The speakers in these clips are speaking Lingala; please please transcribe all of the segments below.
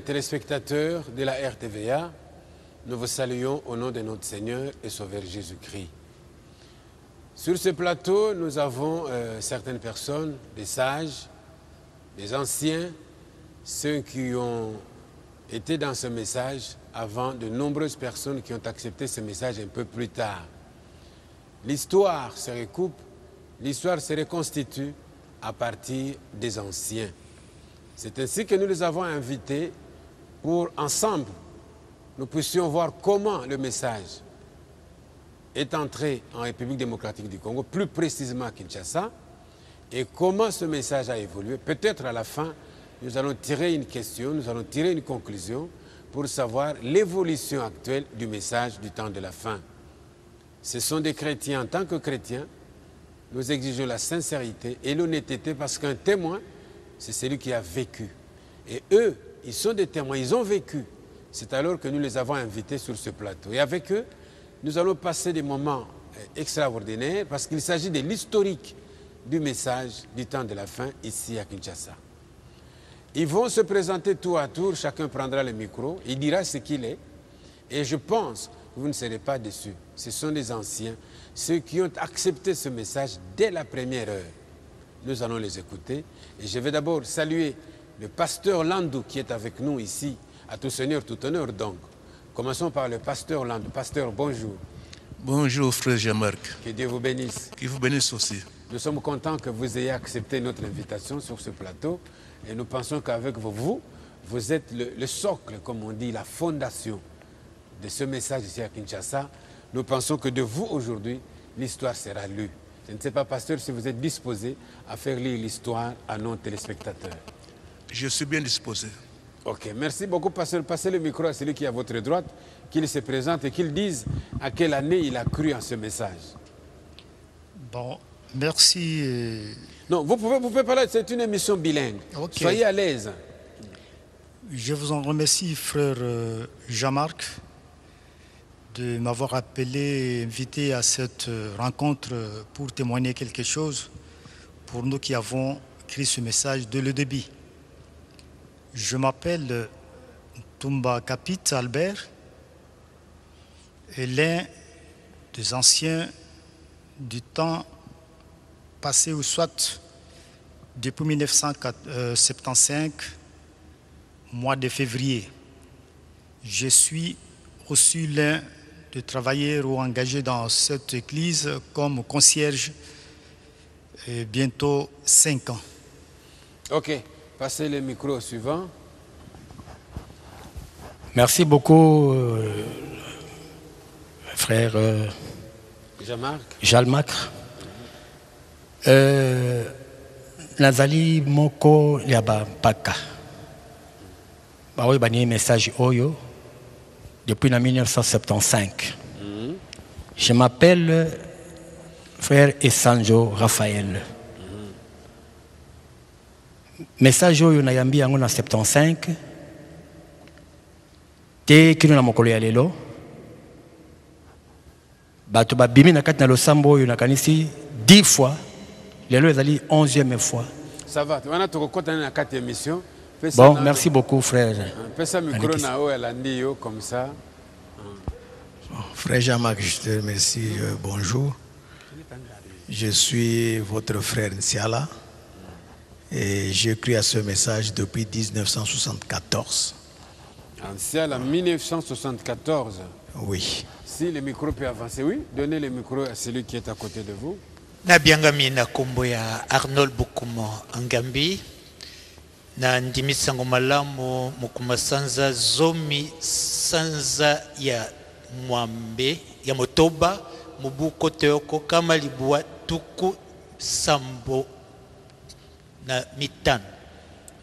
téléspectateurs de la RTVA, nous vous saluons au nom de notre Seigneur et Sauveur Jésus-Christ. Sur ce plateau, nous avons certaines personnes, des sages, des anciens, ceux qui ont été dans ce message avant, de nombreuses personnes qui ont accepté ce message un peu plus tard. L'histoire se recoupe, l'histoire se reconstitue à partir des anciens. C'est ainsi que nous les avons invités pour, ensemble, nous puissions voir comment le message est entré en République démocratique du Congo, plus précisément à Kinshasa, et comment ce message a évolué. Peut-être à la fin, nous allons tirer une question, nous allons tirer une conclusion pour savoir l'évolution actuelle du message du temps de la fin. Ce sont des chrétiens. En tant que chrétiens, nous exigeons la sincérité et l'honnêteté parce qu'un témoin, c'est celui qui a vécu. Et eux, ils sont des témoins, ils ont vécu. C'est alors que nous les avons invités sur ce plateau. Et avec eux, nous allons passer des moments extraordinaires parce qu'il s'agit de l'historique du message du temps de la fin ici à Kinshasa. Ils vont se présenter tour à tour, chacun prendra le micro, il dira ce qu'il est. Et je pense que vous ne serez pas déçus. Ce sont des anciens, ceux qui ont accepté ce message dès la première heure. Nous allons les écouter. Et je vais d'abord saluer le pasteur Landou qui est avec nous ici, à tout seigneur, tout honneur donc. Commençons par le pasteur Landou. Pasteur, bonjour. Bonjour frère Jean-Marc. Que Dieu vous bénisse. Qu'il vous bénisse aussi. Nous sommes contents que vous ayez accepté notre invitation sur ce plateau. Et nous pensons qu'avec vous, vous êtes le socle, comme on dit, la fondation de ce message ici à Kinshasa. Nous pensons que de vous aujourd'hui, l'histoire sera lue. Je ne sais pas, pasteur, si vous êtes disposé à faire lire l'histoire à nos téléspectateurs. Je suis bien disposé. Ok, merci beaucoup, pasteur. Passez le micro à celui qui est à votre droite, qu'il se présente et qu'il dise à quelle année il a cru en ce message. Bon, merci. Non, vous pouvez parler, c'est une émission bilingue. Okay. Soyez à l'aise. Je vous en remercie, frère Jean-Marc, de m'avoir appelé et invité à cette rencontre pour témoigner quelque chose pour nous qui avons écrit ce message dès le début. Je m'appelle Tumba Kapit Albert et l'un des anciens du temps passé ou soit depuis 1975, mois de février. Je suis aussi l'un des travailleurs ou engagés dans cette église comme concierge bientôt 5 ans. Ok, passez le micro au suivant. Merci beaucoup, frère Jean-Marc. Nazali moko yaba paka. Baoui bani message oyo depuis 1975. Je m'appelle frère Essanjo Raphaël. Message oyo nayambi yango na 75. Te kino na mokolo ya lelo. Bato babimi na kati na losambo oyo nakanisi 10 fois. Lelo ezali 11e fois. Ça va, on a tout côté na 4 émissions. Bon, merci beaucoup frère. Pesa micro na o elandi yo comme ça. Frère Jean-Marc, je te remercie. Bonjour. Je suis votre frère Nsiala et j'ai écrit à ce message depuis 1974. Nsiala 1974. Oui. Si le micro peut avancer, oui, donnez le micro à celui qui est à côté de vous. Nabiangami na kombo ya Arnold Bukumo Angambi na ndimi sango malamu mukuma sanza zomi sanza ya mwambe ya motoba mubuko teoko kama libua tuku sambo na mitan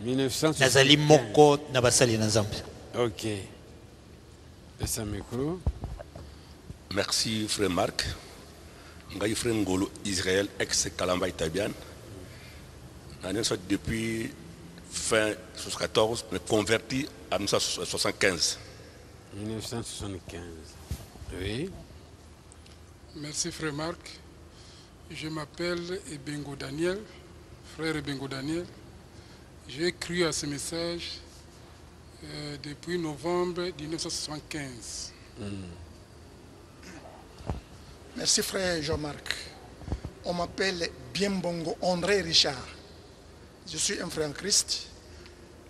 1975. nazali moko na basali na Nzambe. Ok. Laisse un micro. Merci frère Marc. Ngai frère Ngolo Israël ex Kalamba Itabian. Depuis fin 1974, me converti en 1975. 1975. Oui. Merci frère Marc. Je m'appelle Ebengo Daniel, frère Ebengo Daniel. J'ai cru à ce message depuis novembre 1975. Merci frère Jean-Marc. On m'appelle Bienbongo André Richard. Je suis un frère en Christ.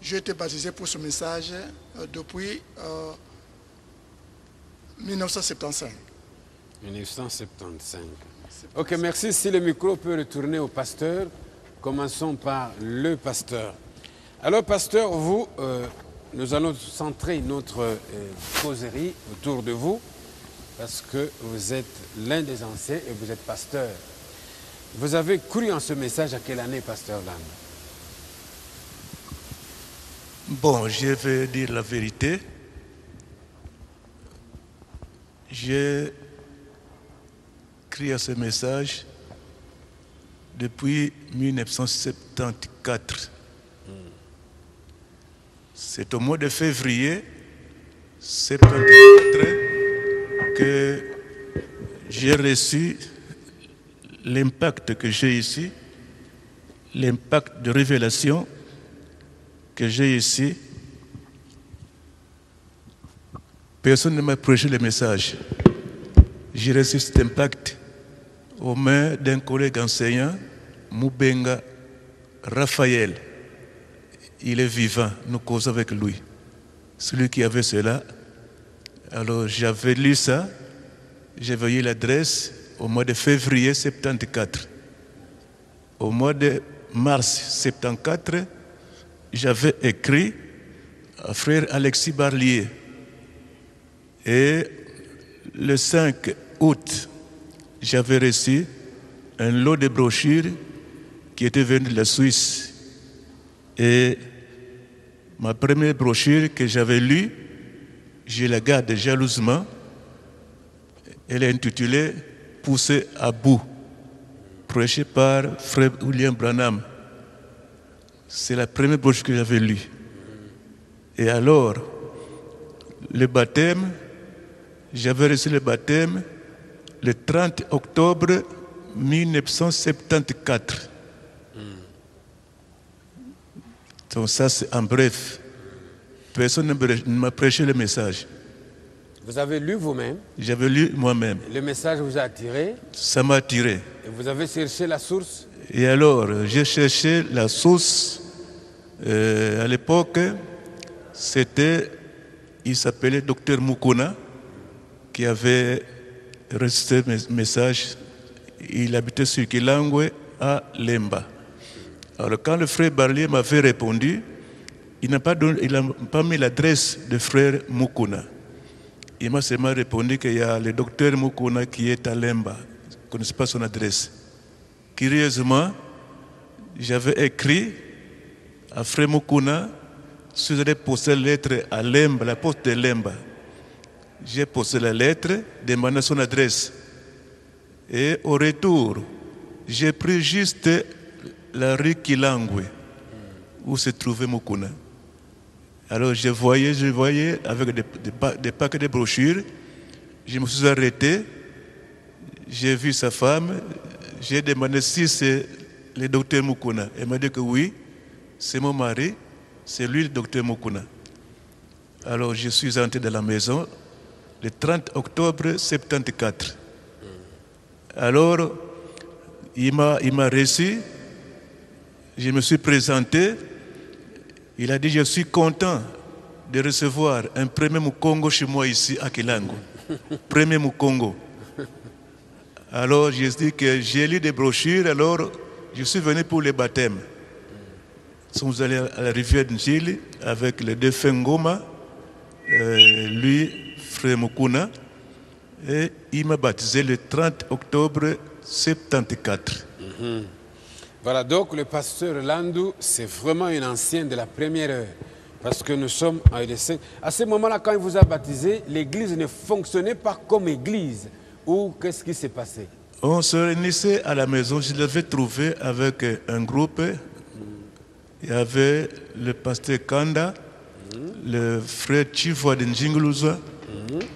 J'ai été baptisé pour ce message depuis 1975. 1975. Ok, merci. Si le micro peut retourner au pasteur, commençons par le pasteur. Alors, pasteur, vous, nous allons centrer notre causerie autour de vous parce que vous êtes l'un des anciens et vous êtes pasteur. Vous avez cru en ce message à quelle année, pasteur Land? Bon, je vais dire la vérité. J'ai cru à ce message depuis 1974. C'est au mois de février 1974 que j'ai reçu l'impact que j'ai ici, l'impact de révélation que j'ai ici. Personne ne m'a prêché le message. J'ai reçu cet impact aux mains d'un collègue enseignant, Moubenga Raphaël. Il est vivant, nous causons avec lui. Celui qui avait cela. Alors j'avais lu ça, j'ai veillé l'adresse au mois de février 1974. Au mois de mars 1974, j'avais écrit à frère Alexis Barlier. Et le 5 août, j'avais reçu un lot de brochures qui était venu de la Suisse. Et ma première brochure que j'avais lue, je la garde jalousement. Elle est intitulée « Poussé à bout », prêchée par frère William Branham. C'est la première brochure que j'avais lue. Et alors, le baptême, j'avais reçu le baptême le 30 octobre 1974. Donc ça, c'est en bref. Personne ne m'a prêché le message. Vous avez lu vous-même? J'avais lu moi-même. Le message vous a attiré? Ça m'a attiré. Et vous avez cherché la source? Et alors, j'ai cherché la source. À l'époque, il s'appelait Dr Mukuna, qui avait reçu ce message. Il habitait sur Kilangwe à Lemba. Alors quand le frère Barlier m'avait répondu, il n'a pas mis l'adresse de frère Mukuna. Il m'a seulement répondu qu'il y a le docteur Mukuna qui est à Lemba. Je ne connais pas son adresse. Curieusement, j'avais écrit à frère Mukuna, si j'allais poster la lettre à Lemba, la poste de Lemba. J'ai posté la lettre, demandant son adresse. Et au retour, j'ai pris juste la rue Kilangwe, où se trouvait Mukuna. Alors je voyais avec des paquets de brochures. Je me suis arrêté, j'ai vu sa femme, j'ai demandé si c'est le docteur Mukuna. Elle m'a dit que oui, c'est mon mari, c'est lui le docteur Mukuna. Alors je suis entré dans la maison le 30 octobre 1974. Alors, il m'a reçu, je me suis présenté, il a dit je suis content de recevoir un premier Mukongo chez moi ici à Kilango. Premier Mukongo. Alors, j'ai dit que j'ai lu des brochures, alors je suis venu pour le baptême. Nous sommes allés à la rivière d'Njili avec le défunt Ngoma, lui, frère Mukuna, et il m'a baptisé le 30 octobre 1974. Voilà, donc le pasteur Landou, c'est vraiment un ancien de la première heure. Parce que nous sommes en ED5. À ce moment-là, quand il vous a baptisé, l'église ne fonctionnait pas comme église. Ou qu'est-ce qui s'est passé? On se réunissait à la maison. Je l'avais trouvé avec un groupe. Il y avait le pasteur Kanda, le frère Chivwa de Njinguluza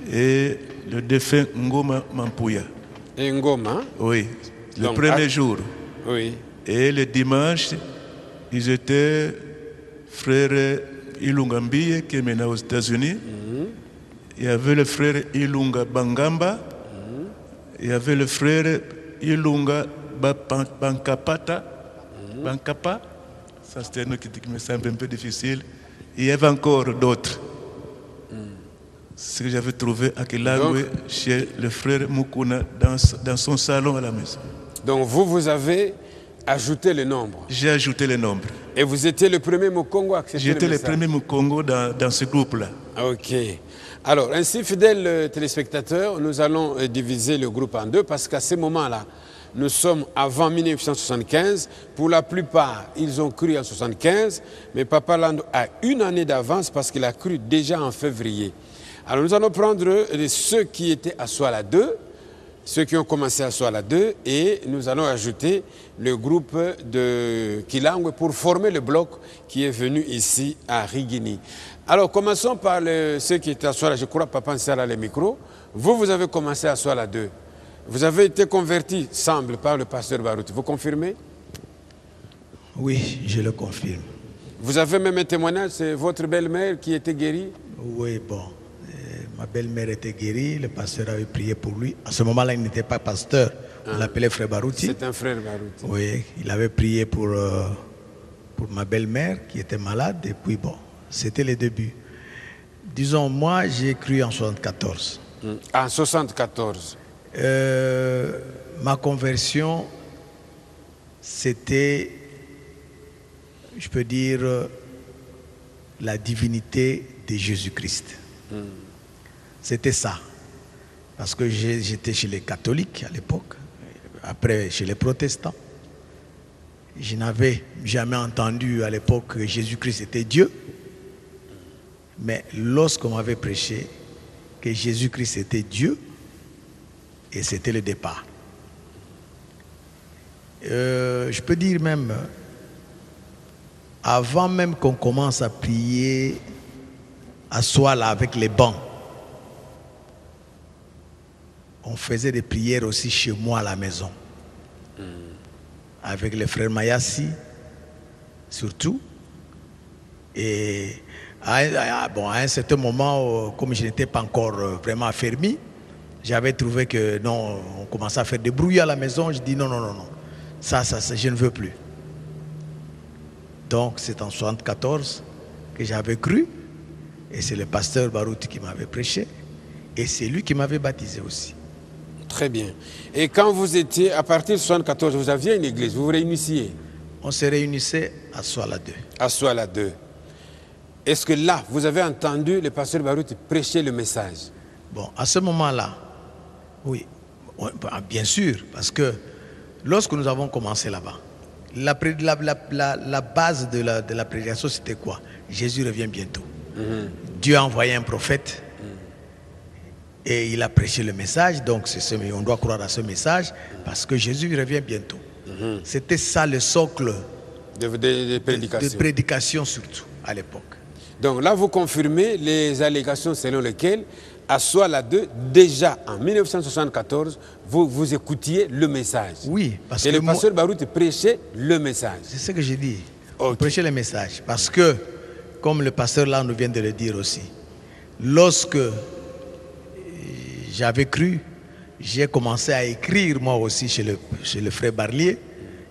et le défunt Ngoma Mampuya. Et Ngoma? Oui, le donc, premier jour. Oui. Et le dimanche, ils étaient frère Ilunga Mbiye qui est maintenant aux États-Unis. Il y avait le frère Ilunga Bangamba. Il y avait le frère Ilunga Bankapata. Bankapa. Ça, c'était un nom qui me semble un peu difficile. Il y avait encore d'autres. Ce que j'avais trouvé à Kilangwe chez le frère Mukuna dans son salon à la maison. Donc vous avez ajouté le nombre. J'ai ajouté le nombre. Et vous étiez le premier Mukongo à accepter le message. J'étais le premier Mukongo dans ce groupe-là. Ok. Alors, ainsi, fidèles téléspectateurs, nous allons diviser le groupe en deux parce qu'à ce moment-là, nous sommes avant 1975. Pour la plupart, ils ont cru en 1975, mais Papa Lando a une année d'avance parce qu'il a cru déjà en février. Alors, nous allons prendre ceux qui étaient à Soala 2, ceux qui ont commencé à Soala 2, et nous allons ajouter le groupe de Kilangwe pour former le bloc qui est venu ici à Rigini. Alors, commençons par ceux qui étaient à Soala. Je crois, Papa Nsala, les micros. Vous avez commencé à Soala 2. Vous avez été converti, semble, par le pasteur Barout. Vous confirmez? Oui, je le confirme. Vous avez même un témoignage, c'est votre belle-mère qui était guérie? Oui, bon. Ma belle-mère était guérie, le pasteur avait prié pour lui. À ce moment-là, il n'était pas pasteur. On l'appelait frère Barouti. C'est un frère Barouti. Oui, il avait prié pour ma belle-mère qui était malade. Et puis, bon, c'était le début. Disons, moi, j'ai cru en 74. En 74. Ma conversion, c'était, je peux dire, la divinité de Jésus-Christ. C'était ça. Parce que j'étais chez les catholiques à l'époque, après chez les protestants. Je n'avais jamais entendu à l'époque que Jésus-Christ était Dieu. Mais lorsqu'on m'avait prêché que Jésus-Christ était Dieu, et c'était le départ. Je peux dire même, avant même qu'on commence à prier à Soala avec les bancs, on faisait des prières aussi chez moi à la maison. Avec le frère Mayassi, surtout. Et à un certain moment, comme je n'étais pas encore vraiment affermi, j'avais trouvé que non, on commençait à faire des brouilles à la maison. Je dis non, ça, je ne veux plus. Donc c'est en 74 que j'avais cru. Et c'est le pasteur Barouti qui m'avait prêché. Et c'est lui qui m'avait baptisé aussi. Très bien. Et quand vous étiez, à partir de 74, vous aviez une église, vous vous réunissiez? On se réunissait à Soala 2. À Soala 2. Est-ce que là, vous avez entendu le pasteur Barouti prêcher le message? Bon, à ce moment-là, oui, bien sûr, parce que lorsque nous avons commencé là-bas, la base de la prédication, c'était quoi? Jésus revient bientôt. Dieu a envoyé un prophète et il a prêché le message, donc on doit croire à ce message parce que Jésus revient bientôt. C'était ça le socle de prédication surtout à l'époque. Donc là, vous confirmez les allégations selon lesquelles, à Soala 2, déjà en 1974, vous écoutiez le message. Oui, parce que le pasteur Barouti prêchait le message. C'est ce que j'ai dit. Okay. Prêcher le message. Parce que, comme le pasteur là nous vient de le dire aussi, lorsque j'avais cru, j'ai commencé à écrire moi aussi chez le frère Barlier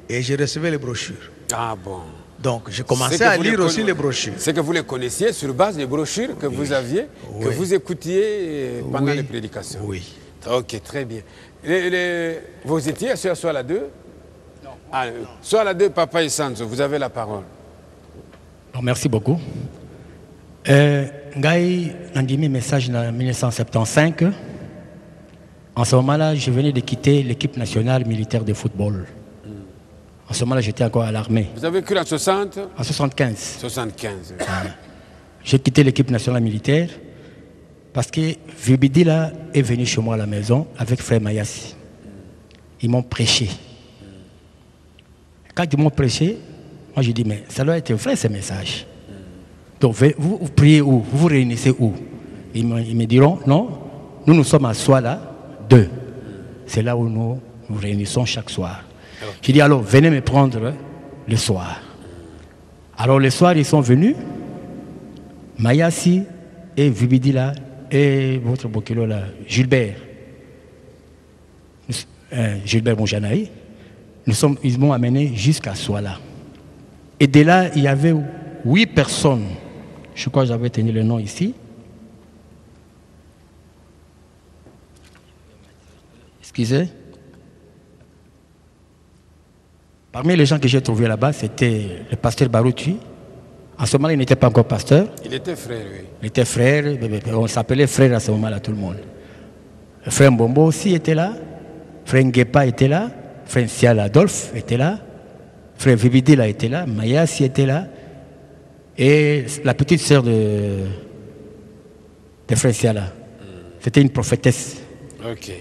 et j'ai reçu les brochures. Ah bon. Donc, j'ai commencé à lire aussi les brochures. C'est que vous les connaissiez sur base des brochures que vous aviez, que vous écoutiez pendant les prédications. Oui. Ok, très bien. Vous étiez sur Soala 2? Non. Ah, Soala 2, Papa Isanzo, vous avez la parole. Alors, merci beaucoup. J'ai entendu mes messages en 1975. En ce moment-là, je venais de quitter l'équipe nationale militaire de football. En ce moment-là, j'étais encore à l'armée. Vous avez cru en 60? En 75. 75. J'ai quitté l'équipe nationale militaire parce que Vibidila est venu chez moi à la maison avec frère Mayassi. Ils m'ont prêché. Quand ils m'ont prêché, moi je dis, mais ça doit être vrai ce message. Donc vous priez où? Vous vous réunissez où? Ils me diront, non, nous sommes à Soala 2. C'est là où nous nous réunissons chaque soir. J'ai dit, alors, venez me prendre le soir. Alors, le soir, ils sont venus. Mayasi et Vibidila et votre Bokelo là, Gilbert. Gilbert Bonjanaï. Ils m'ont amené jusqu'à Souala. Et de là, il y avait 8 personnes. Je crois que j'avais tenu le nom ici. Excusez. Parmi les gens que j'ai trouvés là-bas, c'était le pasteur Barouti. En ce moment-là, il n'était pas encore pasteur. Il était frère, oui. Il était frère. On s'appelait frère à ce moment-là, tout le monde. Le frère Mbombo aussi était là. Frère Ngepa était là. Frère Sial Adolphe était là. Frère Vibidila était là. Mayasi était là. Et la petite sœur de frère Siala. C'était une prophétesse. Ok.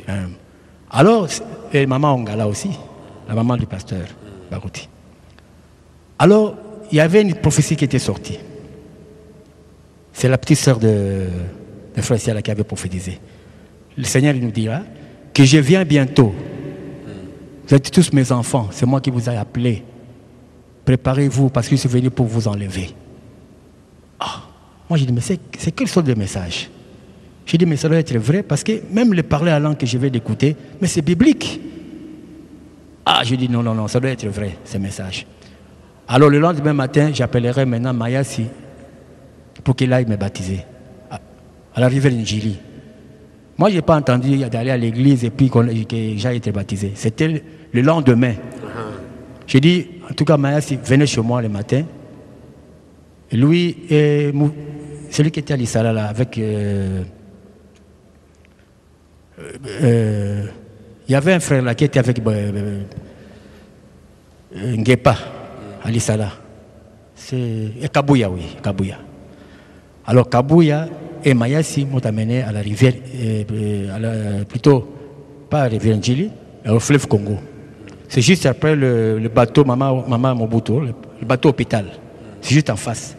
Alors, et maman Ongala aussi, la maman du pasteur Barouti. Alors, il y avait une prophétie qui était sortie. C'est la petite sœur de frère Siala qui avait prophétisé. Le Seigneur nous dira que je viens bientôt. Vous êtes tous mes enfants, c'est moi qui vous ai appelés. Préparez-vous parce que je suis venu pour vous enlever. Moi j'ai dit, mais c'est quelle sorte de message? J'ai dit, mais ça doit être vrai parce que même le parler à langue que je vais l'écouter, mais c'est biblique. J'ai dit, non, ça doit être vrai, ce message. Alors le lendemain matin, j'appellerai maintenant Mayasi pour qu'il aille me baptiser à la rivière Njili. Moi, je n'ai pas entendu d'aller à l'église et puis que j'aille être baptisé. C'était le lendemain. J'ai dit, en tout cas, Mayasi, venez chez moi le matin. Et lui, celui qui était à l'Issala là, avec... il y avait un frère là qui était avec Ngepa à l'Issala. C'est Kabouya, oui, Kabouya. Alors Kabouya et Mayasi m'ont amené à la rivière, plutôt pas à la rivière Njili, au fleuve Congo. C'est juste après le bateau Maman Mobutu, le bateau hôpital. C'est juste en face.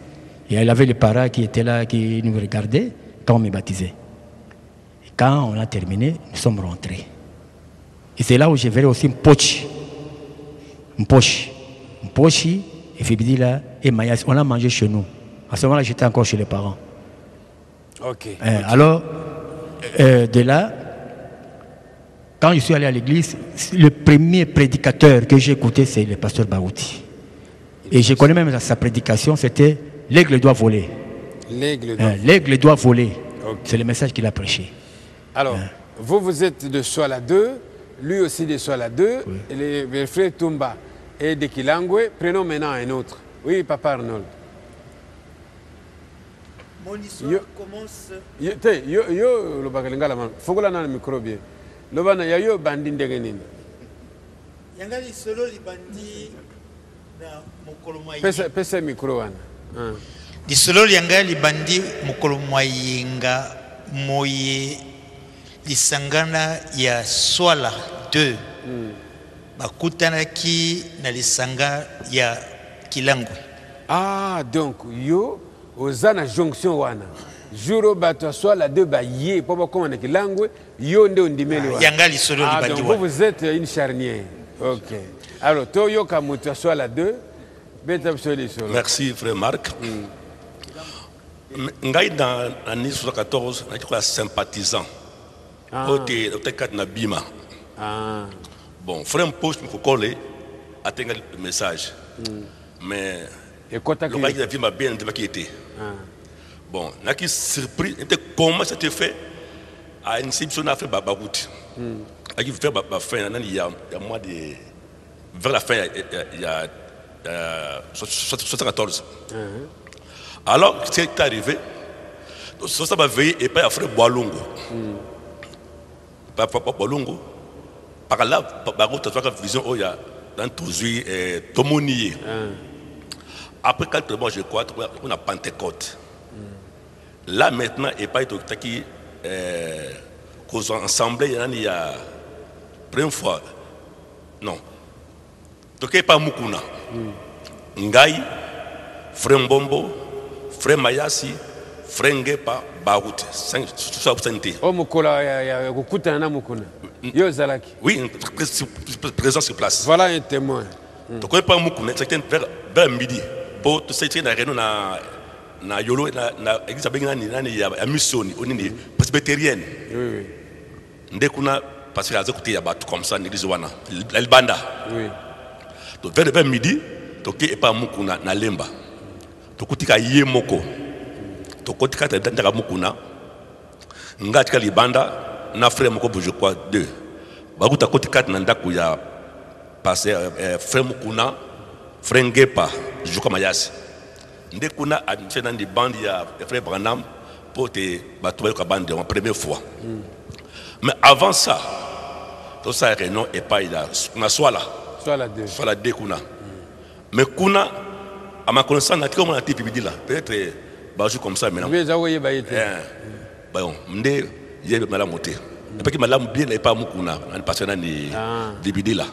Et il y avait les parents qui étaient là, qui nous regardaient quand on me baptisait. Et quand on a terminé, nous sommes rentrés. Et c'est là où j'ai vu aussi Mpochi et Fibidila et Mayas. On a mangé chez nous. À ce moment-là, j'étais encore chez les parents. Ok. Alors, de là, quand je suis allé à l'église, le premier prédicateur que j'ai écouté, c'est le pasteur Barouti. Et je connais même sa prédication, c'était « L'aigle doit voler ». L'aigle doit voler. Okay. C'est le message qu'il a prêché. Alors, vous êtes de Souala 2, lui aussi de Souala 2, oui. Et les frères Tumba et de Kilangwe. Prenons maintenant un autre. Oui, Papa Arnold. Mon histoire commence... Yo, le bagalinga la man. Fogola na micro bien. Le bana yo bandi ndenge nini. Yangali solo li bandi na mokolo mwa pesa micro wana. Disolo yangali bandi mokolo mwa yinga moye lisangana ya Souala 2. Bakutanaki na lisanga ya Kilangwe. Donc yo ozana jonction wana. Juro bato Souala 2 ba yé pour comment na Kilangwe yo nde ondimeli wana. Yangali solo li bandi wana. Vous êtes une charnière. OK. Alors toyo kamuto Souala 2 Merci, frère Marc. Ngai dans l'année 74, je suis sympathisant. Bon, frère Poche me coller à tenir le message. Mais le mari de m'a bien été. Bon, je suis surpris. Comment ça te fait à une situation à faire Babarout? Il fait il y a moins de. Vers la fin, il y a. 74. Alors, ce qui est arrivé, ça va veiller et pas à frère Boalongo. Boalongo, par là, par contre, tu as une vision où il y a dans Touzoui et Tomonié. Après 4 mois, je crois, on a Pentecôte. Là, maintenant, et pas qui causent ensemble, il y a première fois. Non. Donc, pas Mukuna. Ngai, frère Mbombo, frère Mayasi, frère Ngepa, Baout. 5 santé. Oh, Mukola, ya Kukuta na Mukuna. Yo Zalaki. Oui, présent sur place. Voilà un témoin. Donc, pas Mukuna, c'était vers midi. Pour tout ce qui est dans la réunion na yolo na église bengi nani ya mission onini presbytérienne. Oui. Nde kuna parce que aza côté ya bato comme ça l'église wana la libanda. Oui. To vers midi to ke epa mukuna na lemba. To kutika ye moko. To kutika tanda mukuna. Ngatika libanda na frère moko je crois 2. Bakuta kutika na ndaku ya passer frère mukuna frère Ngepa je crois mayasi. Nde kuna fait dans des bandes ya frère Branham pour te battre la bande en première fois. Mais avant ça, tout ça réunion et pas il a soit la deux kuna. Mais kuna à ma connaissance n'a comment on a été publié là. Peut-être basé comme ça maintenant. Bon, m'de j'ai mal monté. Parce que madame bien n'est pas mukuna, on passe dans ni dividir là.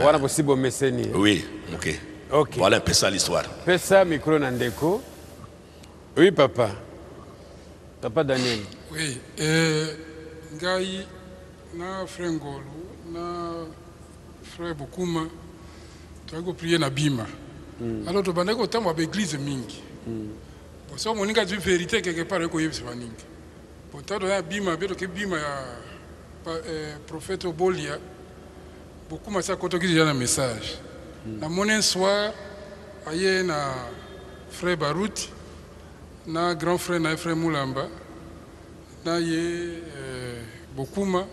Voilà possible mécénie. Oui, OK. OK. Voilà un peu ça l'histoire. Pesa micro Nandeko. Oui papa. Papa Daniel. Oui, ngai na frère Ngolu na frère Bokuma tu prier na bima. Alors tu bandeko tambo ba église mingi. Bon ça moninga du vérité quelque part ko yebisa baningi. Bon tado ya bima beto ke bima ya prophète Obolia. Bokuma ça koto ki na message. Na monen soir aye na frère Baruti na grand frère na frère Moulamba na ye Bokuma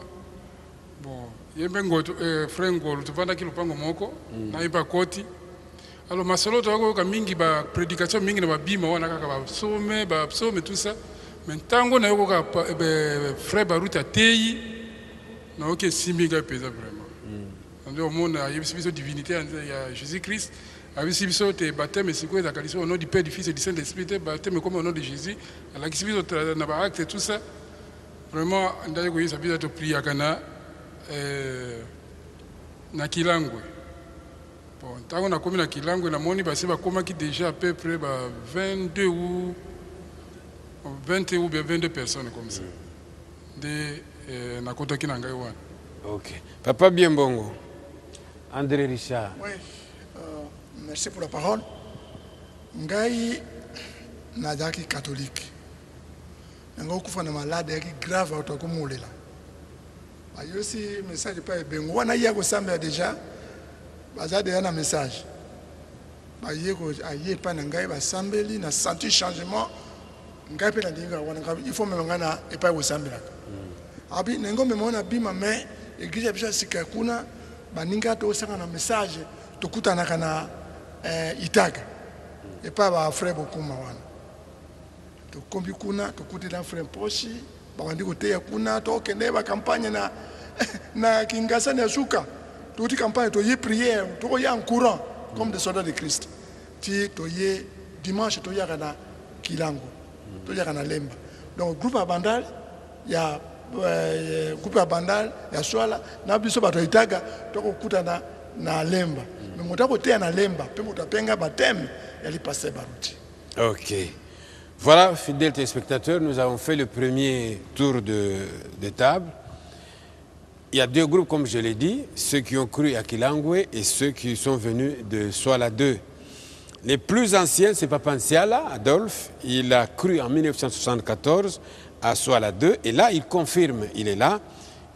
bon ye bengo frère Ngolo tuvanda ki lupango moko na iba koti alors masolo to ko mingi ba prédication mingi na ba bima wana kaka ba some tout ça mais tango na yoko ka frère Baruti atei na oke simbiga pesa vraiment ndio au monde a yebisibiso divinité ya Jésus-Christ a yebisibiso te baptême c'est quoi la au nom du Père, du Fils et du Saint-Esprit, baptême comme au nom de Jésus la yebisibiso na ba acte tout ça vraiment ndaye ko yebisibiso to prier kana na Kilangwe bon tango na komi na Kilangwe na moni basi ba komaki déjà à peu près 22 ou 20 ou bien 22 personnes comme ça de na kotaki na ngai wana. OK. Papa Biembongo. André Richard. Oui, merci pour la parole. Ngai nazaki catholique. Ngai kufa na malade yaki grave autokomulela. Ayo si message pas bengo wana yako samba déjà. Baza déjà na message. Ba yeko aye pa na ngai ba sambeli na senti changement. Ngai pe na dinga wana il faut me ngana e pa ko sambela. Abi nengo me mona bima mais église bisa sika kuna baninga to sanga na message to kutana kana itaga et pas ba frère Bokuma wana to kombi kuna to kutela frère Poshi ba wandi ko teya kuna to kende ba campagne na kingasa na suka to ti campagne to y prière to y en courant comme des soldats de Christ ti to y dimanche to y kana Kilango to y kana Lemba donc groupe abandal ya groupe abandal ya swala na biso bato itaga to kokutana na Lemba mais motako te na Lemba pe motapenga baptême ya li passer Baruti. OK. Voilà, fidèles téléspectateurs, nous avons fait le premier tour de table. Il y a deux groupes, comme je l'ai dit, ceux qui ont cru à Kilangwe et ceux qui sont venus de Swala 2. Les plus anciens, c'est Papa Nsiala, Adolphe. Il a cru en 1974 à Swala 2. Et là, il confirme, il est là,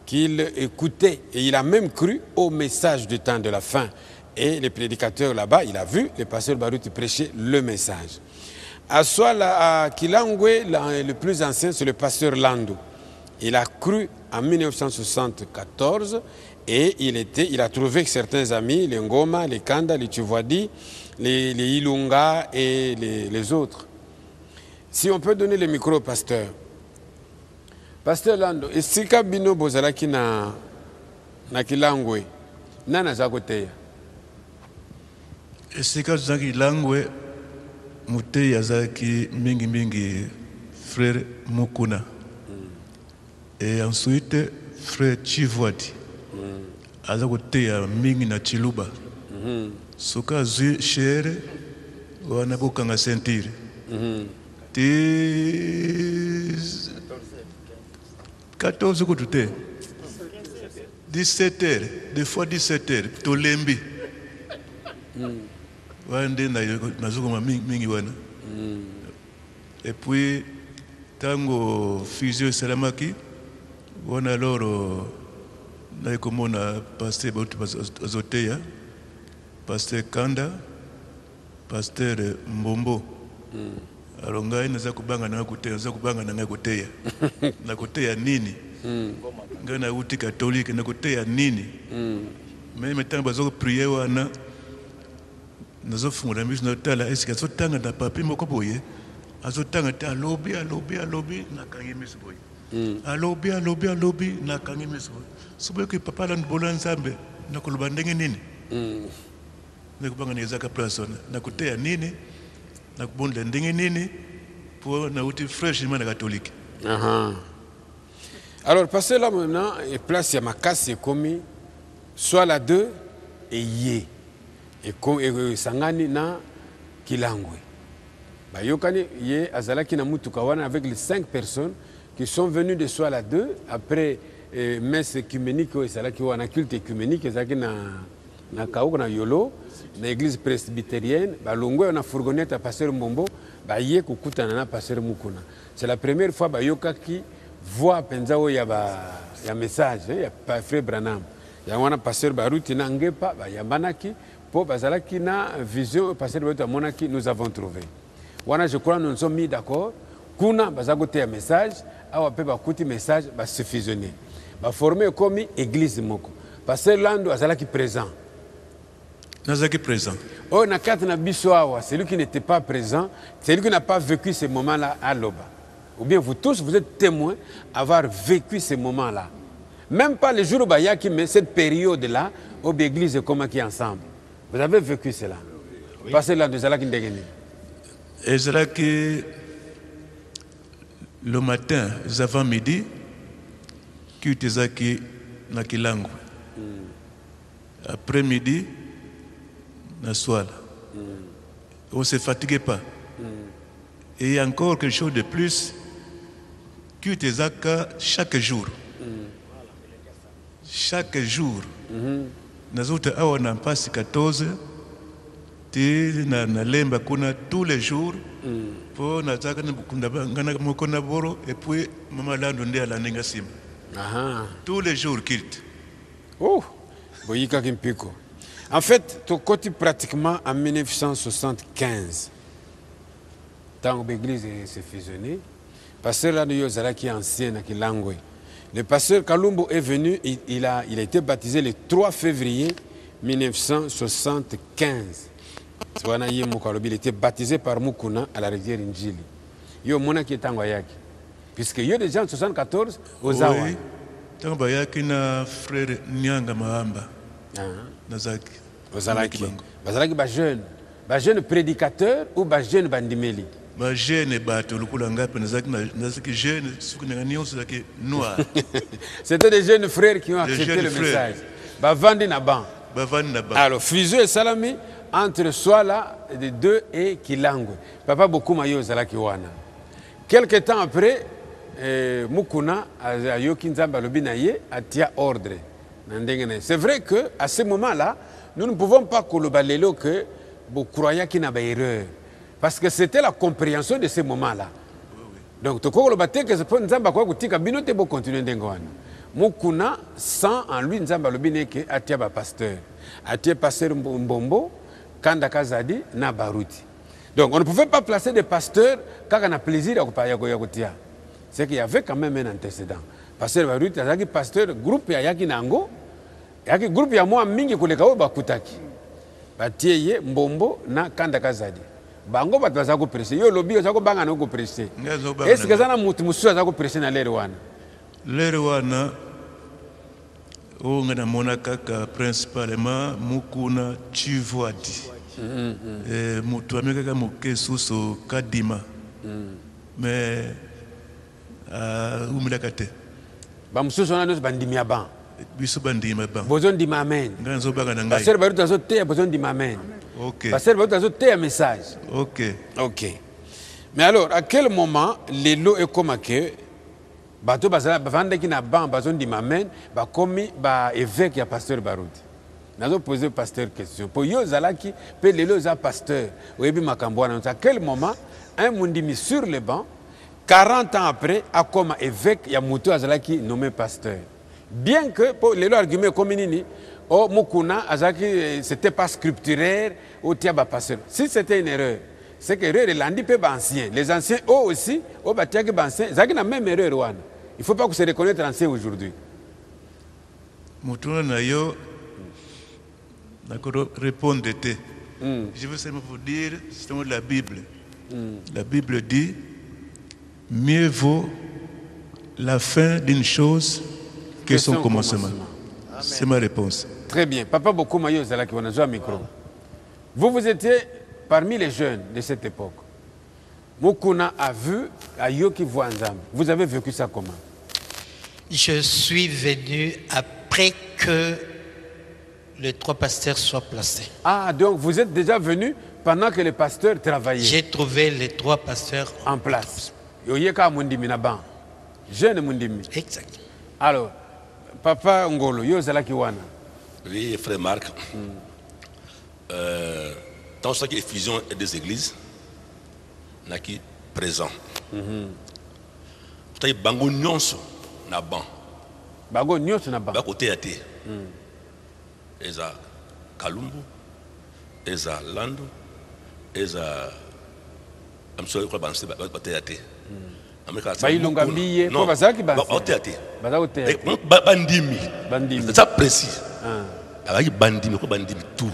qu'il écoutait. Et il a même cru au message du temps de la fin. Et les prédicateurs là-bas, il a vu le pasteur Baruti prêcher le message. À Swala, à Kilangwe, le plus ancien, c'est le pasteur Lando. Il a cru en 1974 et il a trouvé certains amis, les Ngoma, les Kanda, les Tuvwadi, les Ilunga et les autres. Si on peut donner le micro au pasteur. Pasteur Lando, est-ce que Bino Bozalaki na Kilangwe, nana zakoteya? Est-ce que Kilangwe, Muteya Zaki mingi frère Mukuna. Et ensuite, frère Chivwadi. Azakoteya mingi na Chiluba. Soka zui chere, wana bokanga sentire. 14 coups de 17 heures, des fois 17 heures, Tolembi. Wande na zukuma mingi wana. Et puis, tango fusion salamaki, on a alors, là, comme on a pasteur Azoteya, pasteur Kanda, pasteur Mbombo. Alors, ngai naza kubanga na kuteya, naza kubanga na kuteya. Na kuteya nini? Ngai na uti catholique na kuteya nini? Mais maintenant bazo prier wana nazo fungula miso na tala est-ce que azotanga na papi moko boye? Azotanga ta lobby na kangi miso boye. Alobi na kangi miso boye. Sobo ke papa la nbola nzambe na koloba ndenge nini? Na kubanga ni zaka persona na kuteya nini? Na kubonda ndenge nini pour na uti fraîchement na catholique. Alors passer là maintenant et place ya makasi komi soit la 2 et yé et sangani na kilangwe. Ba yokani yé azalaki na mutuka wana avec les 5 personnes qui sont venues de soit la 2 après messe œcuménique et salaki wana culte œcuménique ezaki na kauko na yolo na église presbytérienne balongwe na fourgonnette à pasteur Mbombo ba yé kokutana na pasteur Mukuna. C'est la première fois ba yokaki voix penza o ya message ya frère Branham. Ya wana pasteur Baruti na ngepa ba yambanaki po bazalaki na vision pasteur Baruti monaki nous avons trouvé. Wana je crois nous nous sommes mis d'accord kuna bazagote ya message awa pe bakuti message ba se fusionner. Ba former comme église moko. Pasteur Lando azalaki présent. Nazaki présent. Oh na kati na biso awa, celui qui n'était pas présent, celui qui n'a pas vécu ce moment-là à Loba. Ou bien vous tous, vous êtes témoins d'avoir vécu ces moments-là. Même pas le jour où Bayaki, mais cette période-là, où l'église est comme qui ensemble. Vous avez vécu cela. Oui. Passez là de Zalaki Ndegeni. Et Zalaki, le matin, avant midi, qui était Zaki Nakilangu. Après midi, na soir. On ne se fatiguait pas. Et il y a encore quelque chose de plus. Chaque jour. Chaque jour. Nous avons passé 14 na lemba kuna tous les jours pour nataka na boro et puis mama lando ndia la nenga sim. Tous les jours kilt. Oh, boyika kimpiko. En fait, tu côté pratiquement en 1975. Tant que l'église s'est fusionnée, pasteur Lando Zalaki ancien à Kilangwe. Le pasteur Kalumbo est venu, il a été baptisé le 3 février 1975. Il était baptisé par Mukuna à la rivière Injili. Yo mona qui est en Wayaki. Puisque yo déjà en 74 aux Awa. Oui. Tant Wayaki na frère Nyanga Mahamba. Nazaki. Ozalaki. Bazalaki ba jeune prédicateur ou ba jeune bandimeli. Ba jeune bato lukula ngapi nazaki jeune sukunanga nyonso zaki noir. C'était des jeunes frères qui ont accepté le message. Ba vandi na ban. Alors fusion et salami entre Swala de 2 et Kilangwe. Papa beaucoup mayo ozalaki wana. Quelque temps après Mukuna a yoki nzamba lobi na ye atia ordre. C'est vrai que à ce moment-là nous ne pouvons pas kolobalelo que vous croyez qu'il y a une erreur. Parce que c'était la compréhension de ce moment-là. Donc, tu peux que ce soit Nzamba kwa kutika bino te bo continuer ndengwana. Mukuna sans en lui Nzamba lobine ke atia ba pasteur. Atia pasteur Mbombo, Kanda Kazadi na Baruti. Donc, on ne pouvait pas placer des pasteurs quand on a plaisir à kutia. C'est qu'il y avait quand même un antécédent. Pasteur Baruti azaki pasteur groupe ya yaki nango. Yaki groupe ya moi mingi kuleka o bakutaki. Batieye Mbombo na Kanda Kazadi. Bango bato bazako prêcher. Yo lobi bazako banga na ko prêcher. Est-ce que ça na mutu musu bazako prêcher na lere wana? Lere wana on a mona kaka principalement Mukuna Chivwadi. Mutu ameka moke suso Kadima. Mais umilakate. Ba musu na nos bandimia ban. Biso bandima ban. Bozon di mamen. Nganzo banga na ngai. Pasteur Baruti azote bozon di mamen. OK. Pasteur Baruti azote un message. OK. OK. Mais alors à quel moment les lots est comme que bato bazala bavanda ki na ban bazon di mamen ba komi ba évêque ya pasteur Baruti. Nazo poser pasteur question. Pour yo zalaki, pe lelo za pasteur. Oyebi makambo na à quel moment un mundimi sur le banc 40 ans après a comme évêque ya mutu azalaki nommé pasteur. Bien que pour lelo argument comme nini oh mukuna azaki c'était pas scripturaire ou tiaba pasteur. Si c'était une erreur, c'est que erreur l'andi pe ancien. Les anciens eux aussi au batiaki ancien, zaki na même erreur wana. Il ne faut pas que se reconnaisse ancien aujourd'hui. Mutuna na yo répondre. Je veux seulement vous dire, c'est la Bible. La Bible dit, mieux vaut la fin d'une chose que son commencement. C'est ma réponse. Très bien. Papa beaucoup mayo zalaki wana zo micro. Vous étiez parmi les jeunes de cette époque. Mukuna a vu à Yoki Voanzam. Vous avez vécu ça comment? Je suis venu après que les 3 pasteurs soient placés. Ah, donc vous êtes déjà venu pendant que les pasteurs travaillaient. J'ai trouvé les 3 pasteurs en place. Yoyeka mundimi na ban. Jeune mundimi. Exact. Alors, Papa Ngolo, yo zalaki wana. Oui, frère Marc. Dans chaque effusion des églises, naki présent. Tayi bango nyonso na ban. Bango nyonso na ban. Ba côté até. Eza Kalumbu, eza Lando, eza amso ko banse ba côté até. Ba ilonga biye ko bazaki ba. Ba côté até. Ba côté até. Bandimi. Bandimi. C'est ça précis. Avec bandimi ko bandimi tout.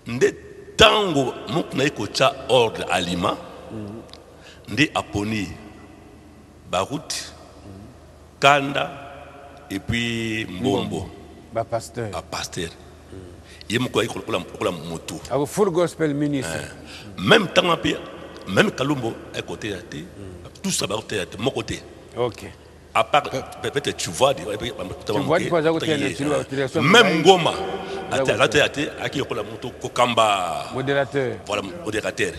Nde tango mukna ikocha ordre aliment nde aponi baroute kanda et puis mbombo ba pasteur yemko ikola moto a full gospel ministre même tango même Kalumbo à côté tout ça ba côté mon côté. OK. À part peut-être tu vois même Ngoma à la moto Kokamba modérateur. Voilà, modérateur.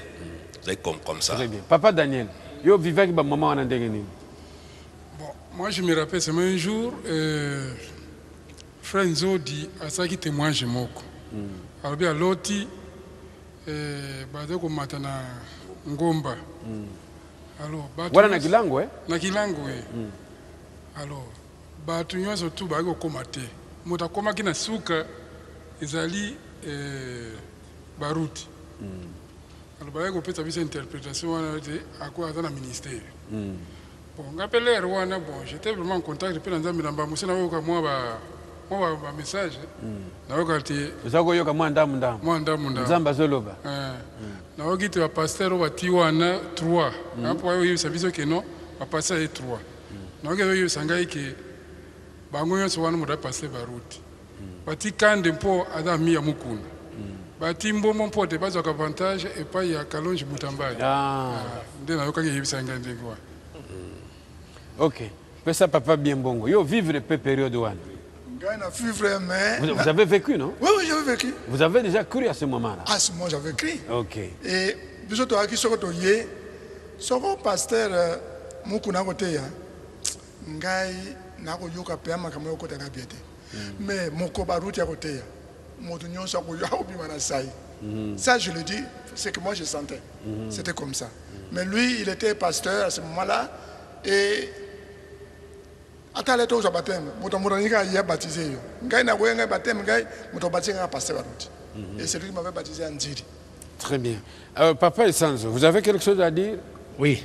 C'est comme ça. Très bien. Papa Daniel, yo vivais avec maman en Andengeni. Bon, moi je me rappelle, c'est un jour, frère Nzo dit à ça qui témoigne chez Moko. Alors bien l'autre, badeko matana Ngomba. Alors, voilà na kilango na kilango alors batu nyonso tu ba ko komate mota koma kina suka ezali baruti alors ba ko pesa visa interprétation wana te akwa dans le ministère bon ngapele rwana bon j'étais vraiment en contact pe nzambe na mbamusi na ko moi ba message na ko kalti zako yoka mwanda nzamba zoloba na okite ba pasteur ba tiwana 3 hapo yo sabiso que non ba pasteur est 3 na okite yo sangai que bango nyonso wana muda pasteur ba route bati kande mpo ada mi ya mukuna bati mbombo mpo te bazo ka avantage et pas ya Kalonji Mutambai nde na yoka ke bisanga ndengwa. OK. Pesa papa bien bongo yo vivre pe période wana. Vous avez vécu, non? Oui, j'avais vécu. Vous avez déjà cru à ce moment-là? À ce moment, j'avais cru. OK. Et, bisous, toi, qui sont toyés, soko pasteur, mukuna kote ya, ngai, nako yoka pema kama yoko tena biete. Mais moko baruti ya kote ya, motunyon soko yao bimana sai. Ça, je le dis, c'est que moi je sentais. C'était comme ça. Mais lui, il était pasteur à ce moment-là, et ata le to baptême moto moranika ya baptisé yo ngai na boyenga baptême ngai moto baptisé nga pasteur baruti et c'est lui qui m'avait baptisé en Nziri. Très bien. Papa Esanzo, vous avez quelque chose à dire? Oui.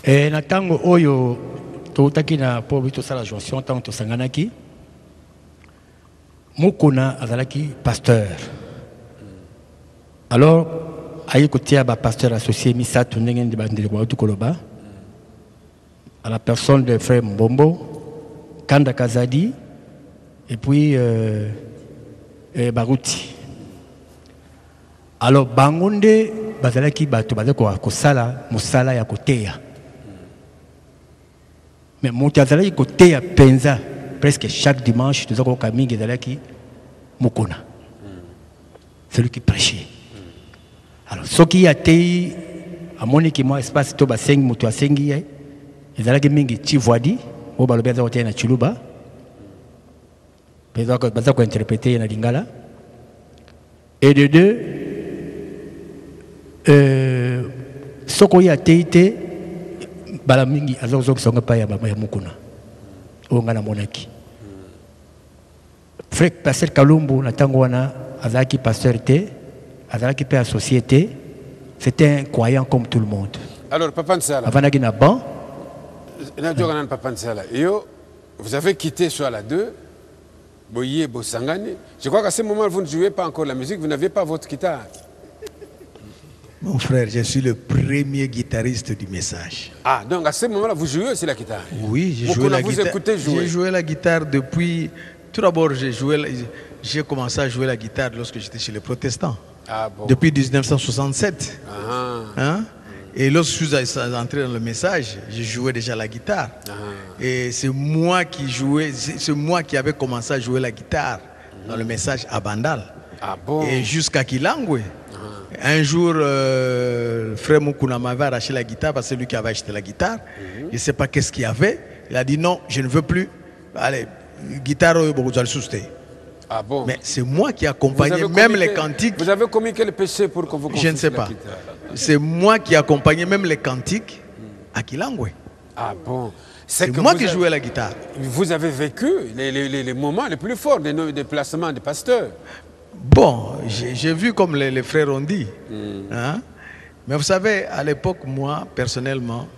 Na tango oyo totaki na po bito sala jonction tango to sanganaki mukuna azalaki pasteur. Alors ayi kotia ba pasteur associé misatu ndenge ndi bandeli kwa tukoloba à la personne de frère Mbombo, Kanda Kazadi et puis Baruti. Alors bangonde bazalaki bato bazako kosala musala ya koteya. Mais mon azalaki koteya penza presque chaque dimanche nous avons kaming ezalaki mukuna. Celui qui prêchait. Alors ce qui a été à mon équipement espace to basengi muto asengi ezalaki mingi Chivoadi o balobeza otena Chiluba baza ko interpréter na lingala. Et de deux, soko ya teite bala mingi azozo songa pa ya mukuna. Onga na monaki. Frère Pasteur Kalumbu na tango wana azaki pasteur te, azaki pe société, c'était un croyant comme tout le monde. Alors Papa Nsala. Avanaki na ban. Papa Nsala. Vous avez quitté Soala 2. Boye Bosangani. Je crois qu'à ce moment, vous ne jouez pas encore la musique, vous n'avez pas votre guitare. Mon frère, je suis le premier guitariste du message. Ah, donc à ce moment-là, vous jouez aussi la guitare? Oui, j'ai joué la guitare. J'ai joué la guitare depuis... Tout d'abord, j'ai commencé à jouer la guitare lorsque j'étais chez les protestants. Ah, bon. Depuis 1967. Ah. Hein? Et lorsque je suis entré dans le message, je jouais déjà la guitare. Et c'est moi qui jouais, c'est moi qui avais commencé à jouer la guitare dans le message à Bandal. Ah bon? Et jusqu'à Kilangwe. Un jour, frère Mukuna m'avait arraché la guitare parce que c'est lui qui avait acheté la guitare. Je ne sais pas qu'est-ce qu'il y avait. Il a dit non, je ne veux plus. Allez, guitare, vous allez souster. Ah bon? Mais c'est moi qui accompagnais même les cantiques. Vous avez commis quel péché pour que vous Je ne sais pas. C'est moi qui accompagnais même les cantiques à Kilangwe. Ah bon? C'est moi qui jouais la guitare. Vous avez vécu les moments les plus forts des déplacements des pasteurs. Bon, j'ai vu comme les frères ont dit. Hein? Mais vous savez, à l'époque, moi, personnellement,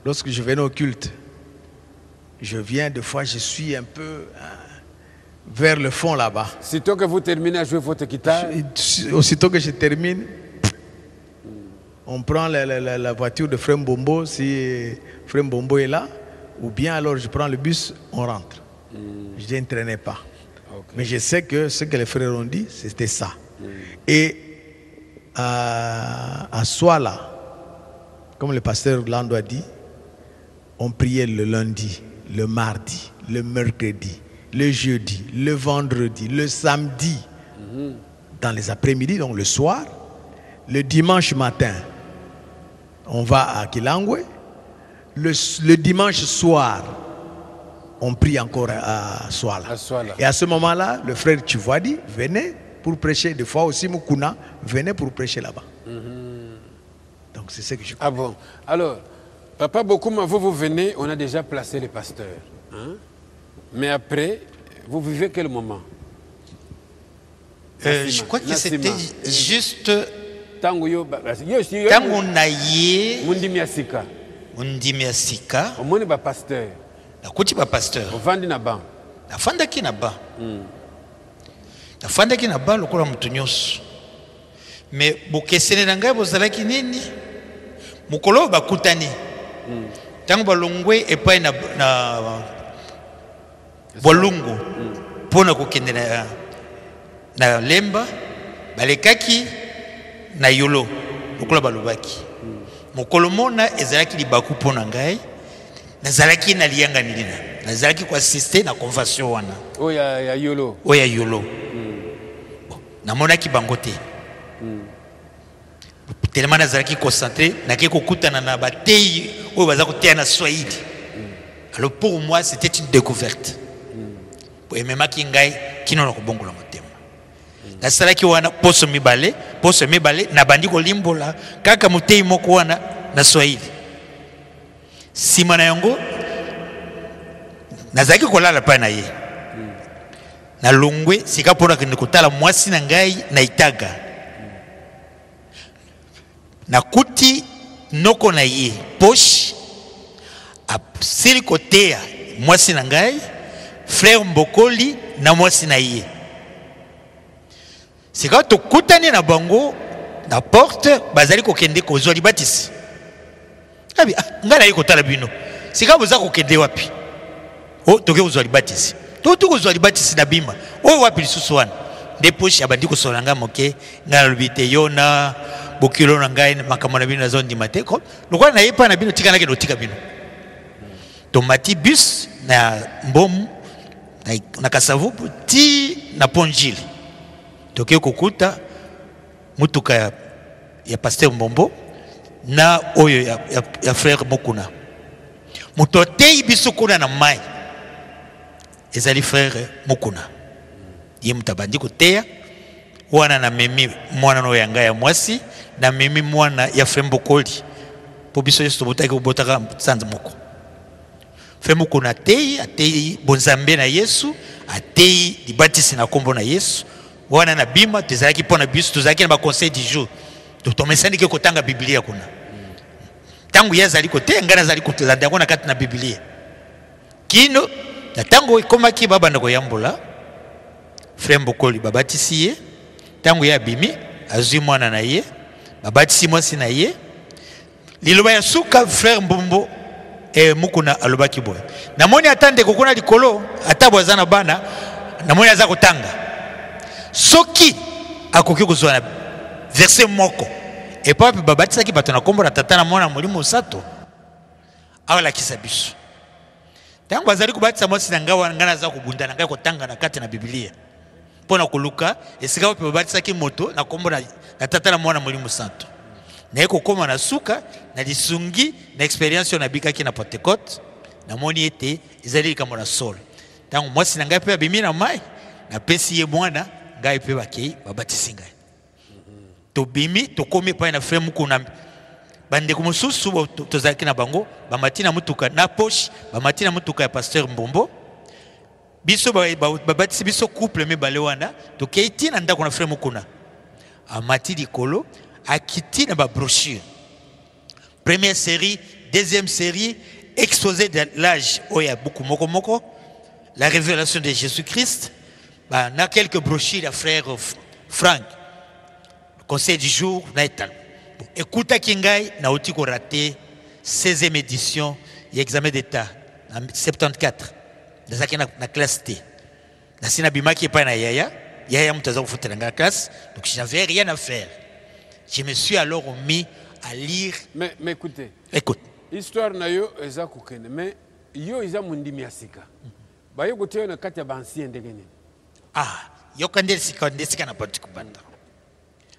lorsque je venais au culte, je viens, des fois, je suis un peu vers le fond là-bas. Sitôt que vous terminez à jouer votre guitare? Aussitôt que je termine, on prend la voiture de Frère Mbombo, si Frère Mbombo est là, ou bien alors je prends le bus, on rentre. Je ne traînais pas. Okay. Mais je sais que ce que les frères ont dit, c'était ça. Et à Soala, comme le pasteur Lando a dit, on priait le lundi, le mardi, le mercredi, le jeudi, le vendredi, le samedi, dans les après-midi, donc le soir. Le dimanche matin, on va à Kilangwe. Le dimanche soir, on prie encore à Soala. Et à ce moment-là, le frère Tchivwadi venait pour prêcher. Des fois aussi, Mukuna venait pour prêcher là-bas. Donc c'est ce que je connais. Ah bon? Alors, Papa Bokuma, vous venez, on a déjà placé les pasteurs. Hein? Mais après, vous vivez quel moment? Je crois que c'était juste... Tango naye Mundimi Asika. Omoni ba pasteur. Nakuti ba pasteur. Ovandi na ba. Nafandaki na ba. Nafandaki na ba lokola mutu nyonso. Mais bokesene na ngai bozalaki nini? Mukolo bakutani. Tango balongwe epai na bolungu. Pona kokende na lemba balekaki na yolo lokola balobaki. Mokolo mona ezalaki libaku pona ngai nazalaki na lianga nilina nazalaki ko assister na convention wana oya yolo namonaki bango te tellement nazalaki concentré naki kokutana na batei oyo baza koteya na Swahili. Alors pour moi c'était une découverte pour ememaki ngai kino na kobongola motema. Nasalaki wana poso mibale na bandi kolimbola kaka mutei moko wana na Swahili. Sima na yango nazalaki kolala pa na ye. Na longwe sika pona kende kotala mwasi na ngai na Itaga. Na kuti noko na ye poche a sili kotea mwasi na ngai frère Mbokoli na mwasi na ye. C'est quand tu kutani na bango na porte bazali kokende kozwa libatisi. Abi ngala yiko tala bino. C'est quand boza kokende wapi? Oh toke kozwa libatisi. To kozwa libatisi na bima. Oh wapi lisusu wana. Depoche abandi ko solanga moke ngala lubite yona bokilo na ngai makamona bino na zondi mateko. Lokwa na yepa na bino tikana ke dotika bino. Tomati bus na mbom na Kasavu ti na Ponjili. Toke kokuta mutuka ya pasteur Mbombo na oyo ya frère Mukuna. Mutotei biso kuna na mai. Ezali frère Mukuna. ye mutabandi koteya wana na memi mwana no yanga ya mwasi na memi mwana ya Frembo Koli po biso yesu botaki botaka sanza moko Frembo kuna atei bonzambe na Yesu atei libatisi na kombo na Yesu wana na bima tezalaki pona biso tozalaki na ba conseil du jour tomesani ke kotanga Biblia kuna tangu yazali kote ngana zali kotolanda ngona kati na Biblia kino na tango ikomaki baba ndako yambola Frembo Koli babatisi ye tango ya bimi azwi mwana na ye babatisi mwasi na ye liloba ya suka frère Mbombo mukuna alobaki boy namoni atande kokona likolo atabwaza na bana namoni aza kotanga soki akoki kozwa na verset moko epapi babatisaki bato na kombo na tata na mwana molimo sato awala kisa biso tango bazali kubatisa mwasi na ngawa ngana za kubunda na ngai kotanga na kati na Biblia pona koluka esika wapi babatisaki moto na kombo na tata na mwana molimo sato na eko koma na suka na lisungi na experience na bikaki na Pentecote na moni ete ezali kama na sol tango mwasi na ngai pe abimi na mai na pesi ye mwana ngai pe bakei babatisi ngai to bimi to komi pa na frère mukuna bande ko mususu to zaki na bango ba matina mutuka na poche ba matina mutuka ya pasteur Mbombo biso babatisi biso couple me balewana to keiti na ndako na frère mukuna amati likolo akiti na ba brochure première série deuxième série exposé de l'âge oya beaucoup moko la révélation de Jésus-Christ ba na quelques brochures à frère Frank conseil du jour na etal écoute kingai na otiko raté 16e édition et examen d'état en 74 dans na classe T na sina bimaki pa na yaya mutaza kufutela nga classe donc je n'avais rien à faire je me suis alors mis à lire mais écoutez écoute histoire na yo eza kokene mais yo eza mundimi asika ba yo kote na kati ya bancien ndengene yo kandesika na politiku banda.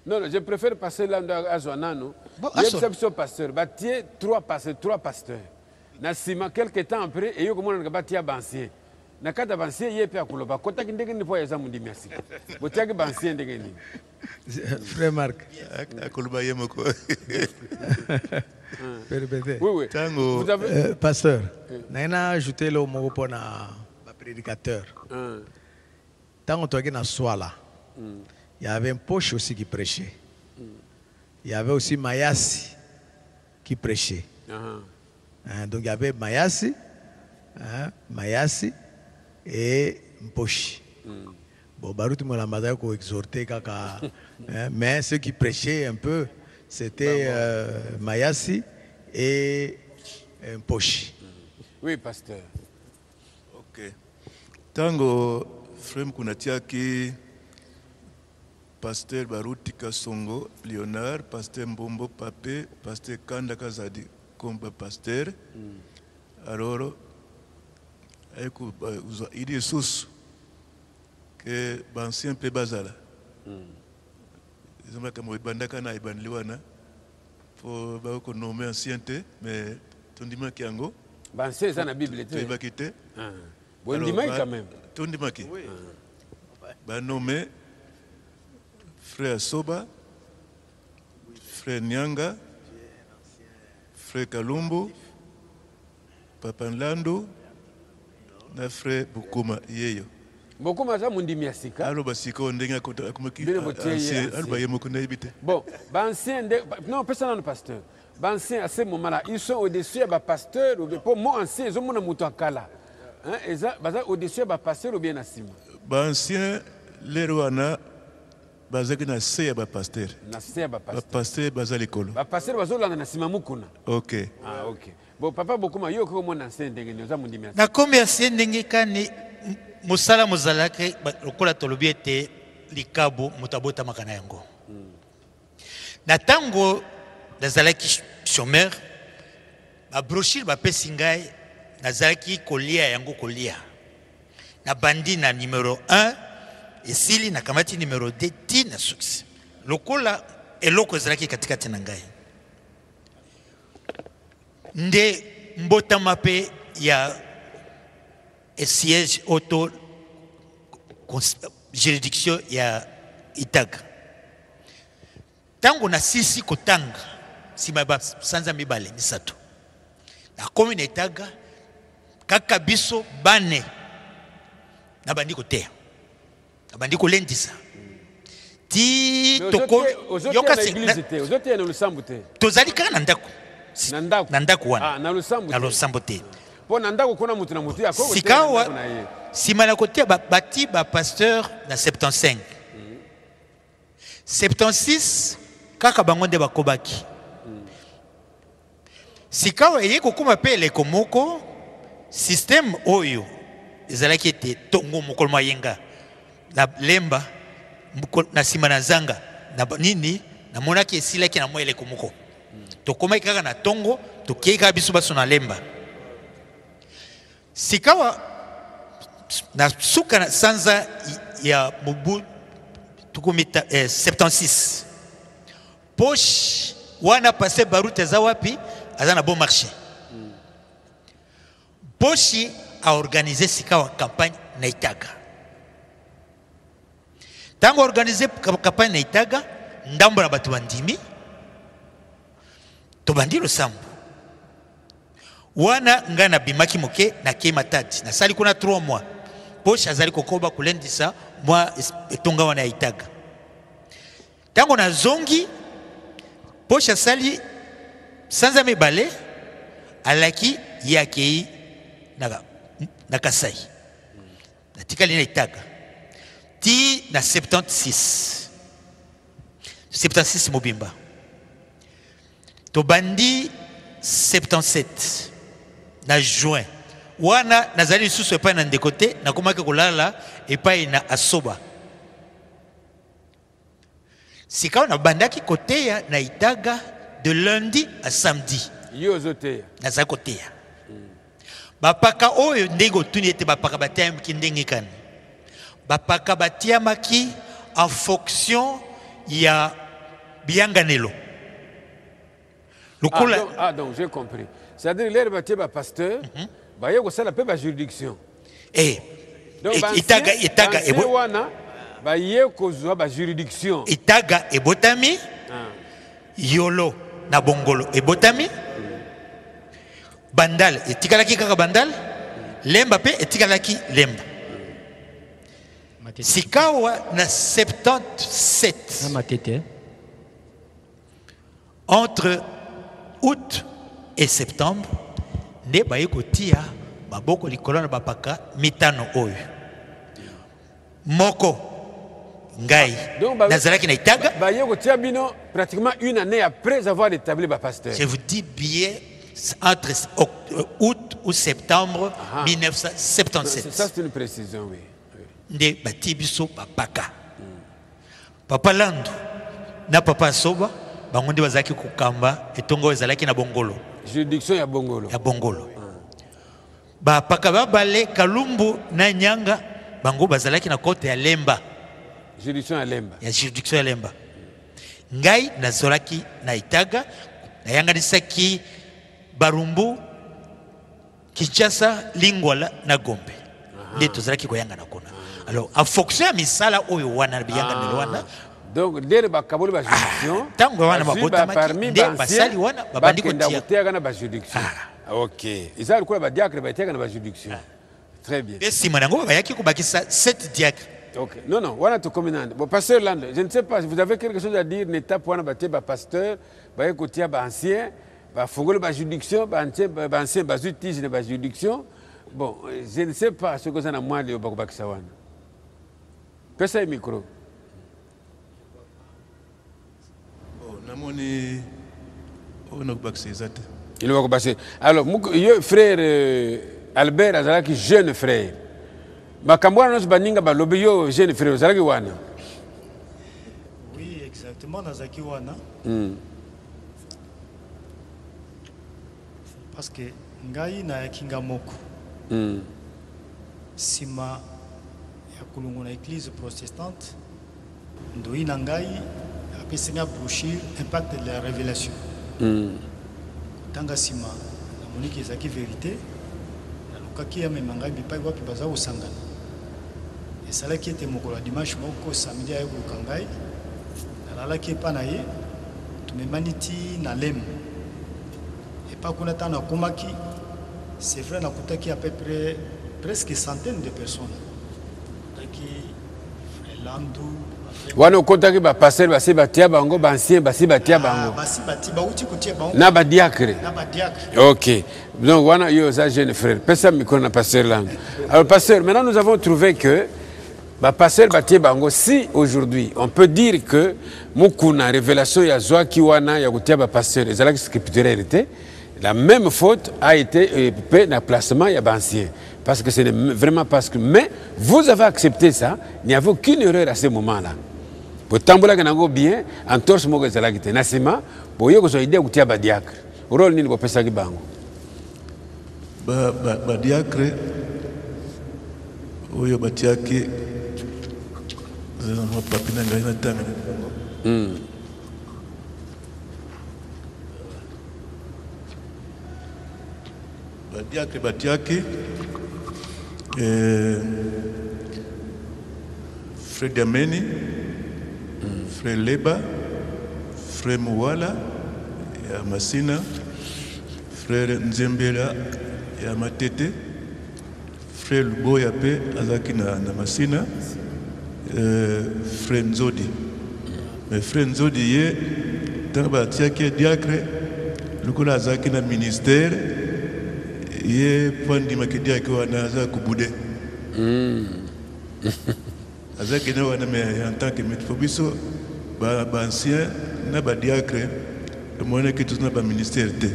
Non, je préfère passer là à Zoanano. L'exception pasteur, bâtir trois pasteurs. Nasima quelques temps après, et yo comment on bâtir bancien. Na kata bancien yé pe akuloba. Kota kindenge ni fois yaza mundi merci. Botiaki bancien ndenge ni. Frère Marc, akuloba yemoko. Oui. Tango. Pasteur, naina ajouté le mot pour na prédicateur. Tango toki na swala. Il y avait un poche aussi qui prêchait. Il y avait aussi Mayasi qui prêchait. Donc il y avait Mayasi et Mposhi. Bon, Baruti Molamada ko exhorté kaka. Mais ceux qui prêchaient un peu, c'était Mayasi et Mposhi. Oui, pasteur. Ok. Tango frère Kunatiaki, pasteur Baruti Kasongo, Léonard, pasteur Mbombo Papé, pasteur Kanda Kazadi, comme pasteur. Alors, il est sous que l'ancien peu bazala. Ils ont dit que Bandakana et Bandliwana pour nommer ancienneté, mais Tondima Kiango. C'est ça la Bible. Tu vas quitter. Tondima quand même. Tondima qui va nommer frère Soba, frère Nyanga, frère Kalumbu, Papa Nlando, na frère Bukuma Yeyo. Bukuma za mundi miasika. Alo basika ondenga kota akumaki. Alo bayemo kuna ibite. Bon, ancien non personne pasteur. Ancien à ce moment-là, ils sont au-dessus de pasteur ou pour moi ancien ils ont mon muto akala. Hein, ils sont au-dessus de pasteur ou bien asima. Ancien les roana bazaki na se ya pasteur. Na se ya pasteur. Pasteur bazali kolo. Pasteur bazolanda na sima mukuna. OK. OK. Bon, papa Bokuma, yo ko mon ancien ndenge nyoza mundi miasika. Na kombi ancien ndenge kani musala muzalake lokola tolobi ete likabo mutabota makana yango. Na tango nazalaki chômeur ba brochure ba pesi ngai nazalaki kolia yango kolia. Na bandi na numéro 1 esili na kamati numéro 2 ti na succès. Lokola eloko ezalaki katikati na ngai. Nde mbotama pe ya siège auto juridiction ya Itaga. Tango na sisi kotanga sima ba sanza mibale misato. Na komi na Itaga kaka biso bane na bandi kotea. Na bandi kolendisa. Ti toko yoka église ozote na lusambu te. Tozali kaka na ndako. Na ndako wana. Ah na lusambu. Na lusambu te. Po na ndako kuna mutu na mutu ya ko. Sikawa sima na kotea bati ba pasteur na 75. 76 kaka bango nde bakobaki. Sikawa eye kokuma pele komoko système oyo ezalaki ete tongo mokolo mayenga na lemba na sima na zanga na nini na monaki esilaki na moele komoko tokomaki kaka na tongo tokei kaka biso baso na lemba. Sikawa na suka na sanza ya mobu tukumita 76 poche wana passé baroute za wapi azana bon marché. Poche a organisé Sikawa campagne na Itaga. Tango organisé campagne na Itaga ndambo na batu bandimi to bandilo sambu wana ngana bimaki moke na kema tati na sali kuna 3 mois Poche azali kokoba kulendisa mwa etonga wana ya Itaga. Tango na zongi Poche sali sanza mibale alaki yake na Kasai na tikali na Itaga ti na 76 mobimba to bandi 77 na juin wana nazali susu epai na ndekote na komaki kolala epai na Asoba. Sikawa na bandaki koteya na Itaga de lundi à samedi. Yo zoteya na koteya bapaka oyo ndenge otuni ete bapaka batiamaki ndenge kani bapaka batiamaki en fonction ya biyanganelo lokola. Donc j'ai compris, c'est-à-dire les bâtis ba pasteur ba yeko sala pe ba juridiction Itaga wana ba yeko zo ba juridiction Itaga ebotami yolo na bongolo ebotami bandal etikalaki kaka bandal lemba pe etikalaki lemba. Sikawa na 77 entre août et septembre nde baye kotia baboko likolo na bapaka mitano oyo moko ngai nazalaki na Itaga baye kotia bino pratiquement une année après avoir établi ba pasteur. Je vous dis bien entre août ou septembre 1977. Ça c'est une précision, oui. Nde bati biso bapaka papa Lando na papa Soba bango nde bazalaki kokamba etongo ezalaki na bongolo juridiction ya bongolo bapaka babale Kalumbu na Nyanga bango bazalaki na kote ya Lemba juridiction ya Lemba. Ngai nazolaki na Itaga na yanganisaki Barumbu Kinshasa Lingwala na Gombe nde tozalaki koyanga na kona. Alors en fonction ya misala oyo wana biyanga wana donc dès ba kaboli ba juridiction tango wana babotamaki nde basali wana babandi kotia na ba juridiction. OK, ils quoi ba diacre ba tiaka na ba juridiction. Très bien. Et si manango bayaki kobakisa 7 diacres. OK, non wana to communande. Bon pasteur Land, je ne sais pas si vous avez quelque chose à dire n'étape wana ba tie ba pasteur ba kotia ba ancien ba fongolo ba juridiction ba ancien ba justice na ba juridiction. Bon, je ne sais pas ce que ça na moi le bakisa wana. Pesa micro. Namoni on a baxé zate. Il va passer. Alors, mon frère Albert azalaki jeune frère. Makambwana nos baninga ba lobi yo jeune frère azalaki wana. Oui, exactement nazaki wana. Parce que ngai na kinga moko. Sima ya kulungu na église protestante ndoi na ngai apesinga brochure impact de la révélation. Tanga sima na moniki ezaki vérité na lukaki ya memanga bipai wapi baza osangana Et ça là qui était mon dimanche, mon samedi à Kangai. Là qui est pas naïe, tu me maniti na lem. Et pas qu'on attend à Komaki, c'est vrai, na Koutaki à peu près presque centaines de personnes. Koutaki, Landou. Wana okotaki ba passer basi batia bango bancien basi batia bango. Basi bati ba uti kutia bango. Na ba diacre. Na ba diacre. OK. Donc wana yo ça jeune frère. Pesa micro na pasteur Landou. Alors pasteur, maintenant nous avons trouvé que ba passer batia bango si aujourd'hui on peut dire que mukuna révélation ya zwa ki wana ya kutia ba pasteur ezalaki scripturaire était la même faute a été dans le placement ya bancien. Parce que ce n'est vraiment parce que... Mais vous avez accepté ça, il n'y avait aucune erreur à ce moment-là. Pour tambola kanango bien, en torse mogo zalagite. Nasima, pour yo ko idée kutia ba diacre. Rôle nini ko pesa ki bango. Ba diacre oyo batiaki zama papina ngai na tanga. Batiaki Frère Dameni, Frère Leba, Frère Mouala, ya Masina, Frère Nzembela, ya Matete, Frère Luboyape, Azaki na Masina, Frère Nzodi. Mais Frère Nzodi ye, tant batiaki diacre, le Azaki na ministère, ye pandi makidia kwa naza kubude azaki na wana me en tant que maître fobiso ba ancien na ba diacre mo na kitu na ba ministère te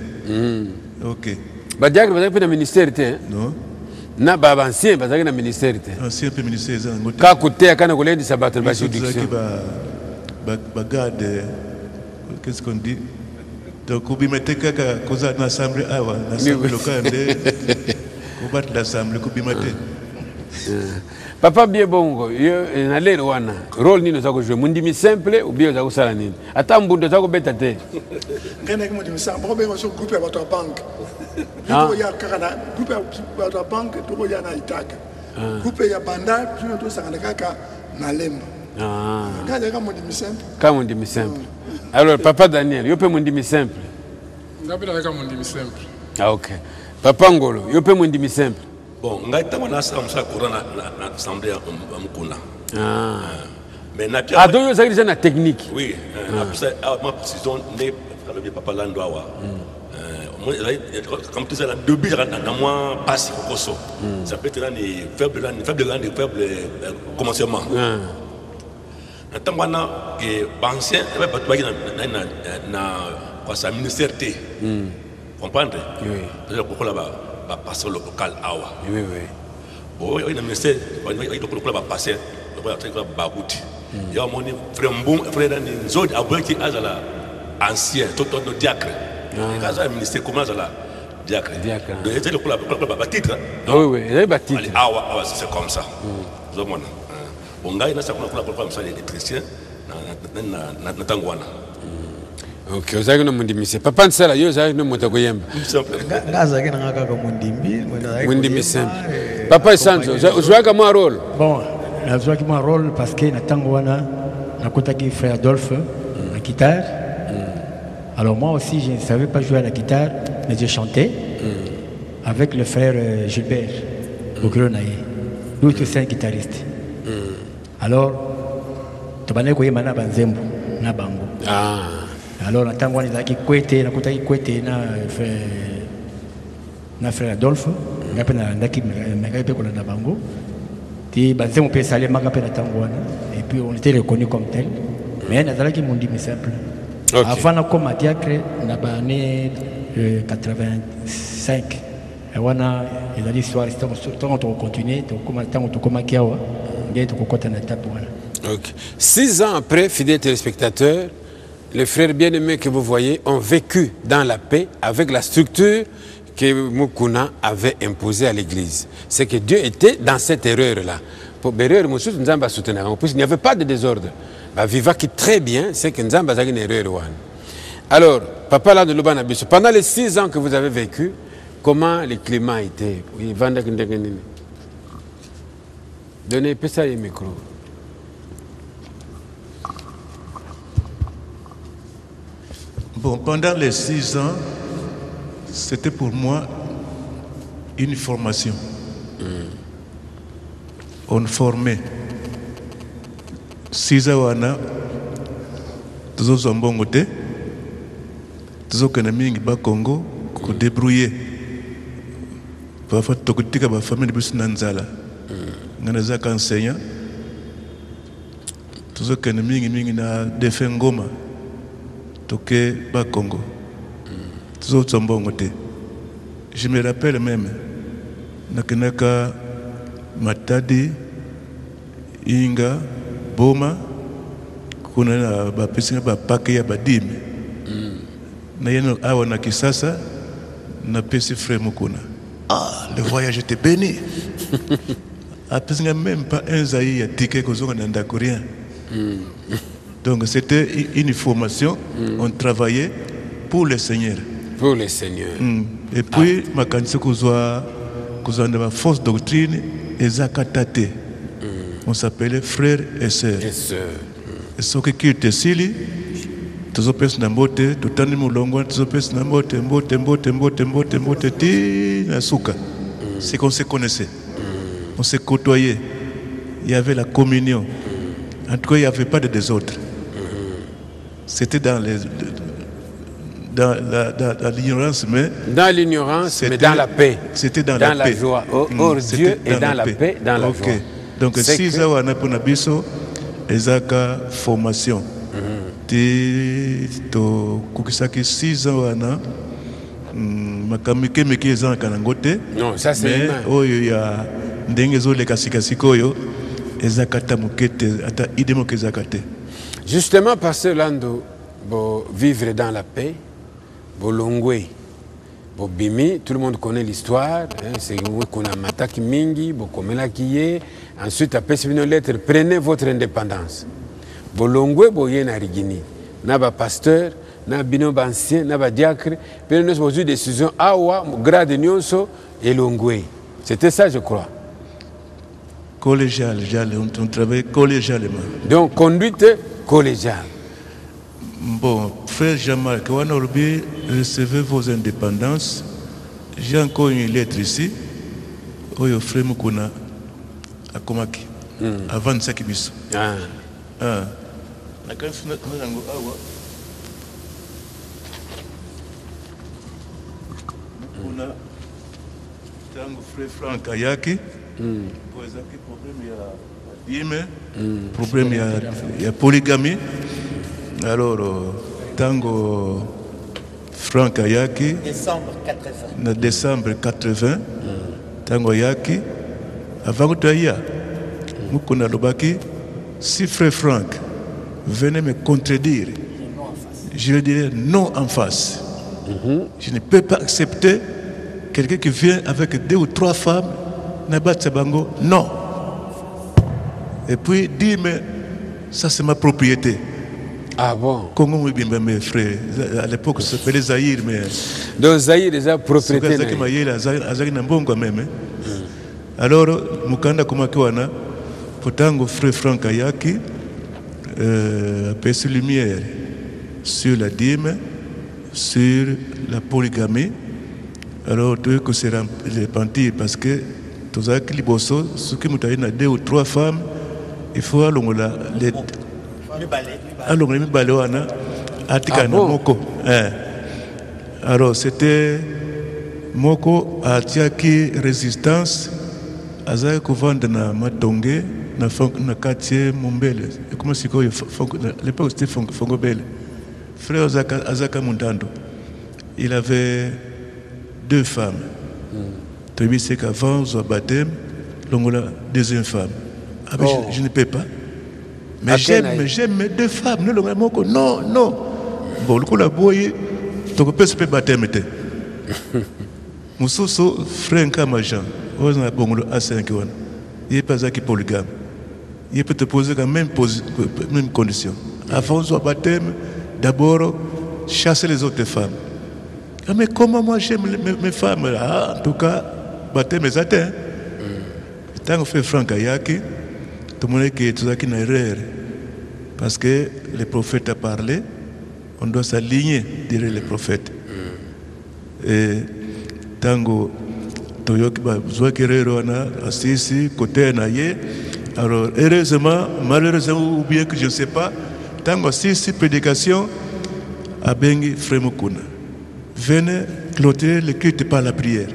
OK ba diacre ba na ministère te non na ba ancien ba na ministère te ancien pe ministère za ngote ka kutea kana kulendi sabato ba juridiction ba garde qu'est-ce qu'on dit. Donc, vous mettez quelqu'un qui a l'assemblée, l'assemblée locale, vous battez l'assemblée, vous mettez. Papa bien bongo, na lero wana. Rôle ni nozako jouer mundimi simple ou bien zako sala nini. Ata mbundo zako beta te. Ngene ko mundimi simple, bo bengo so groupe ya bato bank. Ko ya kaka groupe ya bato bank to ya na itaka. Groupe ya banda tuno to sanga kaka na lemba. Ngane ka mundimi simple. Ka mundimi simple. Alors, Papa Daniel, yo pe mundimi simple. Ngabila ka mundimi simple. Ah, ok. Papa Ngolo, yo pe mundimi simple. Bon, ngai tango na sa msa kurana na assemblée ya mukuna. Mais na pia. Ah, donc yo zakiri na technique. Oui, ma précision ne le Papa Landou awa. Comme tu sais là début na moi passe kokoso. Ça peut être là ni faible commencement. Natangwana que ancien na kwa sa ministère té comprendre oui pourquoi là passer local awa oui bon il na ministère il pourquoi là passer pourquoi là baguti ya moni frère mbon frère ni nzodi abaki azala ancien tout diacre kaza ministère comment azala diacre donc c'est le pourquoi titre oui il ba titre awa c'est comme ça vous voyez ongai na sakuna kwa msali électricien na tangwana. OK, ozaki no mundimi se papa nsala yo ozaki no moto koyemba. Ngaza kena ngaka ko mundimi simple. Papa Sanzo, ozwaka mo rôle. Bon, nazwaki mo rôle parce que na tangwana nakotaki frère Adolphe la guitare. Alors moi aussi je ne savais pas jouer à la guitare, mais je chantais avec le frère Gilbert Bokronaye. Lui aussi un guitariste. Alors, tu vas aller na banzembo na bango. Alors, na tango na ki kwete na kutaki kwete na frère Adolphe, ngape na ndaki ngape ko na bango. Ti banzembo pe salé maka pe na tango et puis on était reconnu comme tel. Mais na zalaki mundimi simple. Avant na comme diacre na ba année 85. Et wana il a l'histoire on continue to comme kiawa. Okay. 6 ans après, fidèles téléspectateurs, les frères bien-aimés que vous voyez ont vécu dans la paix avec la structure que Mukuna avait imposée à l'église. C'est que Dieu était dans cette erreur-là. Pour erreur, il n'y avait pas de désordre. Viva qui très bien, c'est que Nzamba a une erreur. Alors, Papa là de Lubanabiso, pendant les 6 ans que vous avez vécu, comment le climat était? Donnez ça le micro. Bon, pendant les 6 ans, c'était pour moi une formation. On formait 6 ans wana tozozwa te tozokende mingi ba Congo ko débrouiller bafa tokotika ba famille biso na nzala ngana za enseignant tozokende mingi na defe ngoma toke ba Congo tozozwa mbongo te. Je me rappelle même nakenaka Matadi Inga Boma kuna na bapesi ba pake ya badime na yeno awa na Kisasa na pesi frère Mukuna. Ah, le voyage était béni. Apesi même pas un zaï ya ticket ko zonga na rien. Donc c'était une formation, on travaillait pour le Seigneur. Pour le Seigneur. Et puis ma kanisa kuzwa ma fausse doctrine ezakatate. On s'appelait frères et sœurs. Et ce qui est ici, tous les personnes n'importe, tout le monde tous les personnes n'importe, ti na suka. C'est qu'on se connaissait. On se côtoyait. Il y avait la communion. En tout cas, il n'y avait pas de désordre. C'était dans l'ignorance, mais dans l'ignorance, mais dans la paix. C'était dans la paix. Joie. Or Dieu est dans la paix, dans la joie. Donc 6 ans on a pour nabiso ezaka formation. Ti to kukisaki 6 ans wana makamike meki ezana kanangote. Non, ça c'est humain. Oyo ya ndenge zo le kasikasiko oyo ezaka tamukete ata idemo kezakate. Justement parce que Lando bo vivre dans la paix, bo longwe, bo bimi, tout le monde connaît l'histoire, c'est qu'on a mataki mingi, bo komela kiye, ensuite après c'est une lettre, prenez votre indépendance. Bo longwe bo ye na rigini, na ba pasteur, na bino ancien, na ba diacre, prenez nos décisions awa grade nyonso et longwe. C'était ça je crois. Collégial, on travaillait collégialement. Donc conduite collégiale. Bon, frère Jean-Marc, recevez vos indépendances. J'ai encore une lettre ici. Oyo frère Mukuna à Komaki. Avant ça qui bis. Mukuna tango frère Franck Ayaki. Pour ezaki problème ya problème ya polygamie. Alors, tango Franck Ayaki, décembre 80, tango Ayaki, avant que tu Mukuna Lobaki, si frère Franck venait me contredire, je lui dirais non en face. Je ne peux pas accepter quelqu'un qui vient avec 2 ou 3 femmes, Nabat Sabango, non. Et puis, dis, mais ça c'est ma propriété. Ah bon? Congo Mbimba, mes frères. À l'époque, ça s'appelait Zaïre, mais. Donc Zaïre, déjà propriété. Alors, Mukanda Kumakiwana, Potango frère Franck Ayaki, a lumière sur la dîme, sur la polygamie. Alors, tu que c'est repenti parce que tous les liboso, ceux qui m'ont 2 ou 3 femmes, il faut aller les. Alors c'était Moko a tiaki résistance à vendre na Matonge na quartier Mumbele. Comment c'est quoi l'époque c'était Fongobele. Frère Azaka Mundando. Il avait 2 femmes. Tu sais qu'avant son baptême, l'ongola 2e femme. Ah, mais je ne peux pas. Mais j'aime mes 2 femmes. Non, non. Bon, le coup la boye, tu peux pas baptême. Moussoso, frère Nkamajan, on a bon le A5. Il n'est pas qui polygame. Il peut te poser la même condition. Avant son baptême, d'abord, chasser les autres femmes. Ah, mais comment moi j'aime mes femmes? Ah, en tout cas, baptême est atteint. Tant que fait Franck Ayaki, tout le monde qui est une erreur. Parce que le prophète a parlé, on doit s'aligner derrière le prophète. Et tango toyoki besoin que wana assisi côté naie. Alors heureusement, malheureusement ou bien que je ne sais pas, tango assisi prédication à bengi frère Mukuna. Venez clôturer le culte par la prière.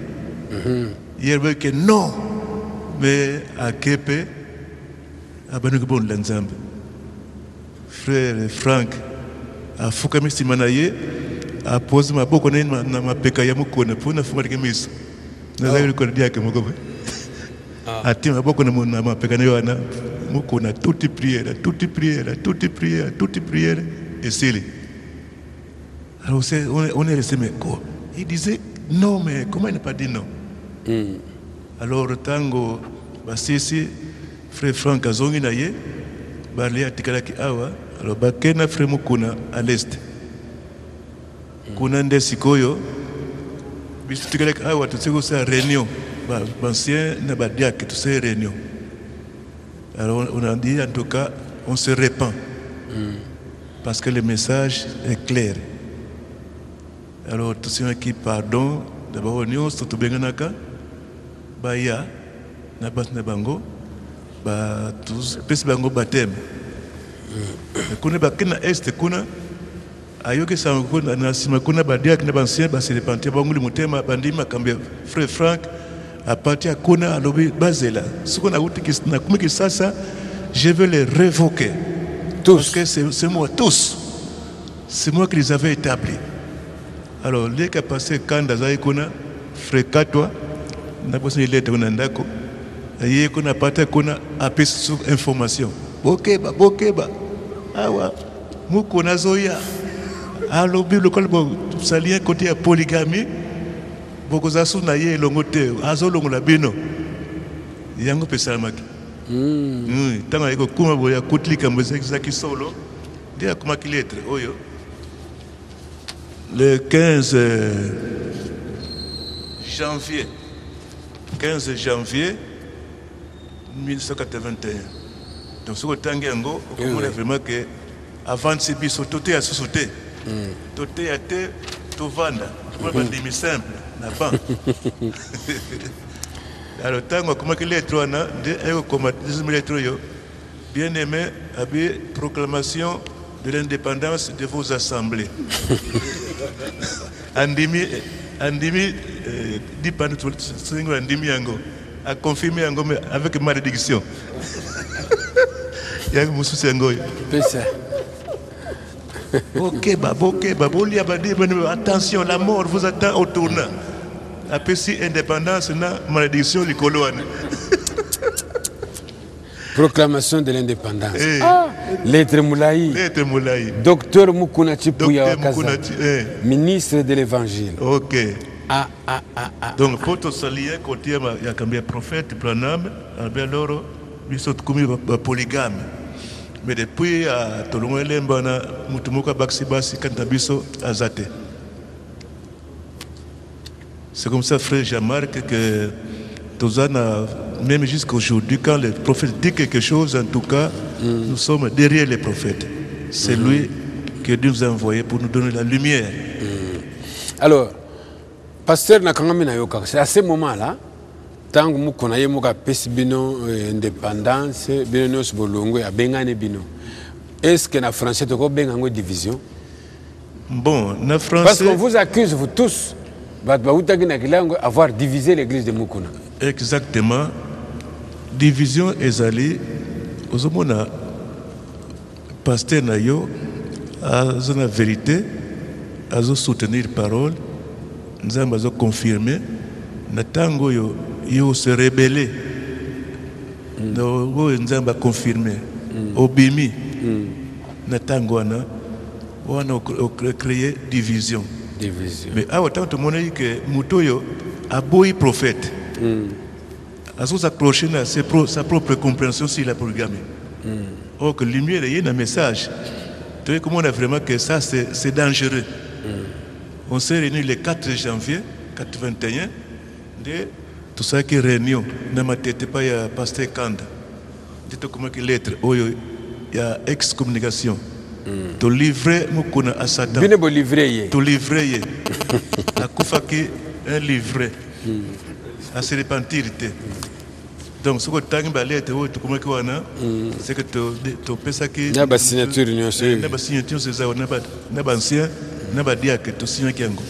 Hier veut que non, mais à Kepe, à Banugubon Lanzambe. Frère Frank, à Fukami Simanaye, à poser ma boca na ma pekaya Mukuna pour na fumar kemis. Na zaire ko dia ke mogo. A ti ma boca na ma pekana yana Mukuna toute prière, et c'est alors on est resté mais quoi? Il disait non, mais comment il n'a pas dit non? Alors tango basisi frère Frank azongi na ye bali atikalaki awa alors bakena frère Mukuna à l'est kuna nde sikoyo bisu tikalaki awa tutsiko sa réunion ancien na badiak tu sais réunion. Alors on a dit en tout cas on se répand parce que le message est clair. Alors tous ceux qui pardon d'abord nous surtout benganaka baya na bas na bango ba tous pes bango batem kuna bakina est kuna ayoke sango na sima kuna badia kina bancien ba se repentir bango li mutema bandima kambe frère Frank à partir kuna alobi bazela siko na uti na kumiki sasa je veux les révoquer tous parce que c'est moi tous c'est moi qui les avais établis. Alors les qui a passé kanda za kuna fréquatoi na bosi lettre kuna ndako aye kuna pata kuna apesa information bokeba awa Mukuna zoya alo bible kolbo salien côté ya polygamie bokoza suna ye longote azolongola bino yango pesa maki tanga iko kuma boya kutlika mbezaki ki solo dia kuma ki lettre oyo le 15 janvier 1981. Donc, ce que tu as vraiment que avant de se biso, tout est à sauter. Tout est à te, tout vendre. Tu peux dire simple, n'a pas. Alors, tant que les lettres, bien aimé, avait proclamation de l'indépendance de vos assemblées. Andimi dit pas tout Andimi Yango a confirmé Yango avec malédiction. Yango Moussou Yango. Ok, attention, la mort vous attend au tournant. Après si indépendance, malédiction, l'icoloane. Proclamation de l'indépendance. Lettre Moulaï. Docteur Mukuna Chipouya ministre de l'évangile. Ok. Donc, pour te saluer, quand il y a un prophète, Branham, Albert Loro, ils sont comme polygame. Mais depuis, tout le monde est là, Mutumuka Baksibasi, Kantabiso, Azate. C'est comme ça, frère Jean-Marc, que même jusqu'à aujourd'hui, quand le prophète dit quelque chose, en tout cas, nous sommes derrière les prophètes. C'est lui que Dieu nous a envoyé pour nous donner la lumière. Alors, pasteur Nakangamina Yoka, c'est à ce moment-là, tant que nous connaissons l'indépendance, est-ce que la France est une division? Bon, la France. Parce qu'on vous accuse, vous tous, d'avoir divisé l'église de Mukuna. Exactement. Division ezali ozomona pasteur nayo azo na vérité azo soutenir parole nzamba azo confirmer na tango yo se rebeller no nzamba confirmer obimi na tango wana créer division. Mais autant tout le monde dit que Mutoyo a beau prophète. À s'accrocher à sa propre compréhension sur la polygamie. Or que lumière est un message. Tu vois comment on a vraiment que ça c'est dangereux. On s'est réunis le 4 janvier 1981 de tout ça qui est réunion. N'a pas pasteur Kanda. te comment que lettre oyo ya excommunication to livrer mukuna à Satan bine bo livrer ye to livrer ye akufa ki un livret à se repentir te donc ce que tangi ba lettre oyo to comment que wana c'est que to pesa ki na ba signature union c'est na ba signature c'est ça na ba ancien na ba dia que to signer kiango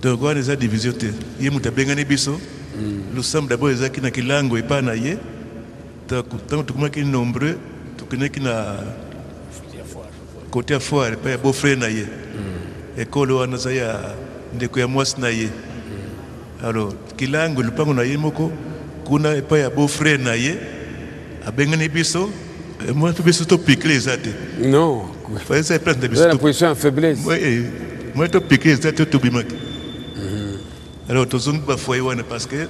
donc wana za division te ye mutabengani biso nous sommes d'abord ezaki na kilango epa na ye tant tukumaki nombreux tukineki na côté à foire pa ya beau-frère na ye ekolo wana za ya ndeko ya mwasi na ye alors kilango lupango na ye moko kuna epa ya beau-frère na ye abengani biso moi to biso to piquer ezate non fa ça prendre biso la position en faiblesse moi to piquer ezate to bimaki alors tozongi ba foyer wana parce que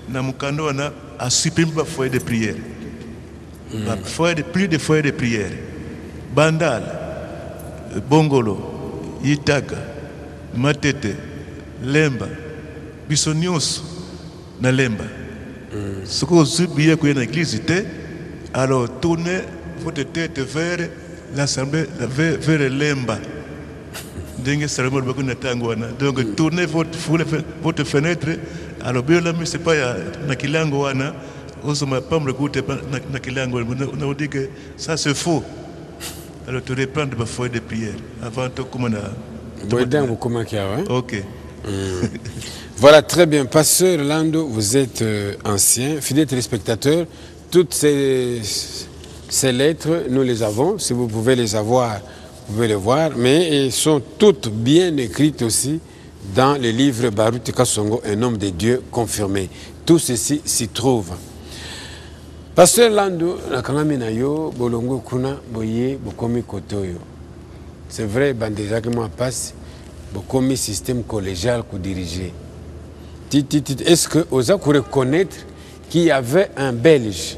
na mukando wana a supprimé ba foyer de prière ba foyer de plus de foyer de prière Bandal Bongolo Yitaka Matete Lemba biso nyonso na Lemba ce que vous oubliez que dans l'église alors tournez votre tête vers l'assemblée vers Lemba. Donc tournez votre fenêtre. Alors bien là, mais c'est pas na kilango wana. On se m'a pas me écouter na kilango. On dit que ça c'est faux. Alors tu reprends de feuille de prière avant de commencer. Ok. Voilà, très bien. Pasteur Lando, vous êtes ancien, fidèle téléspectateur. Toutes ces lettres, nous les avons. Si vous pouvez les avoir, vous pouvez les voir. Mais elles sont toutes bien écrites aussi dans le livre Baruti Kasongo, un homme de Dieu confirmé. Tout ceci s'y trouve. Pasteur Lando, Bolongo Kuna, Boye, Bokomi Kotoyo. C'est vrai, déjà que moi passe, Bokomi système collégial qu'on dirigeait. Est-ce que vous avez reconnaître qu'il y avait un Belge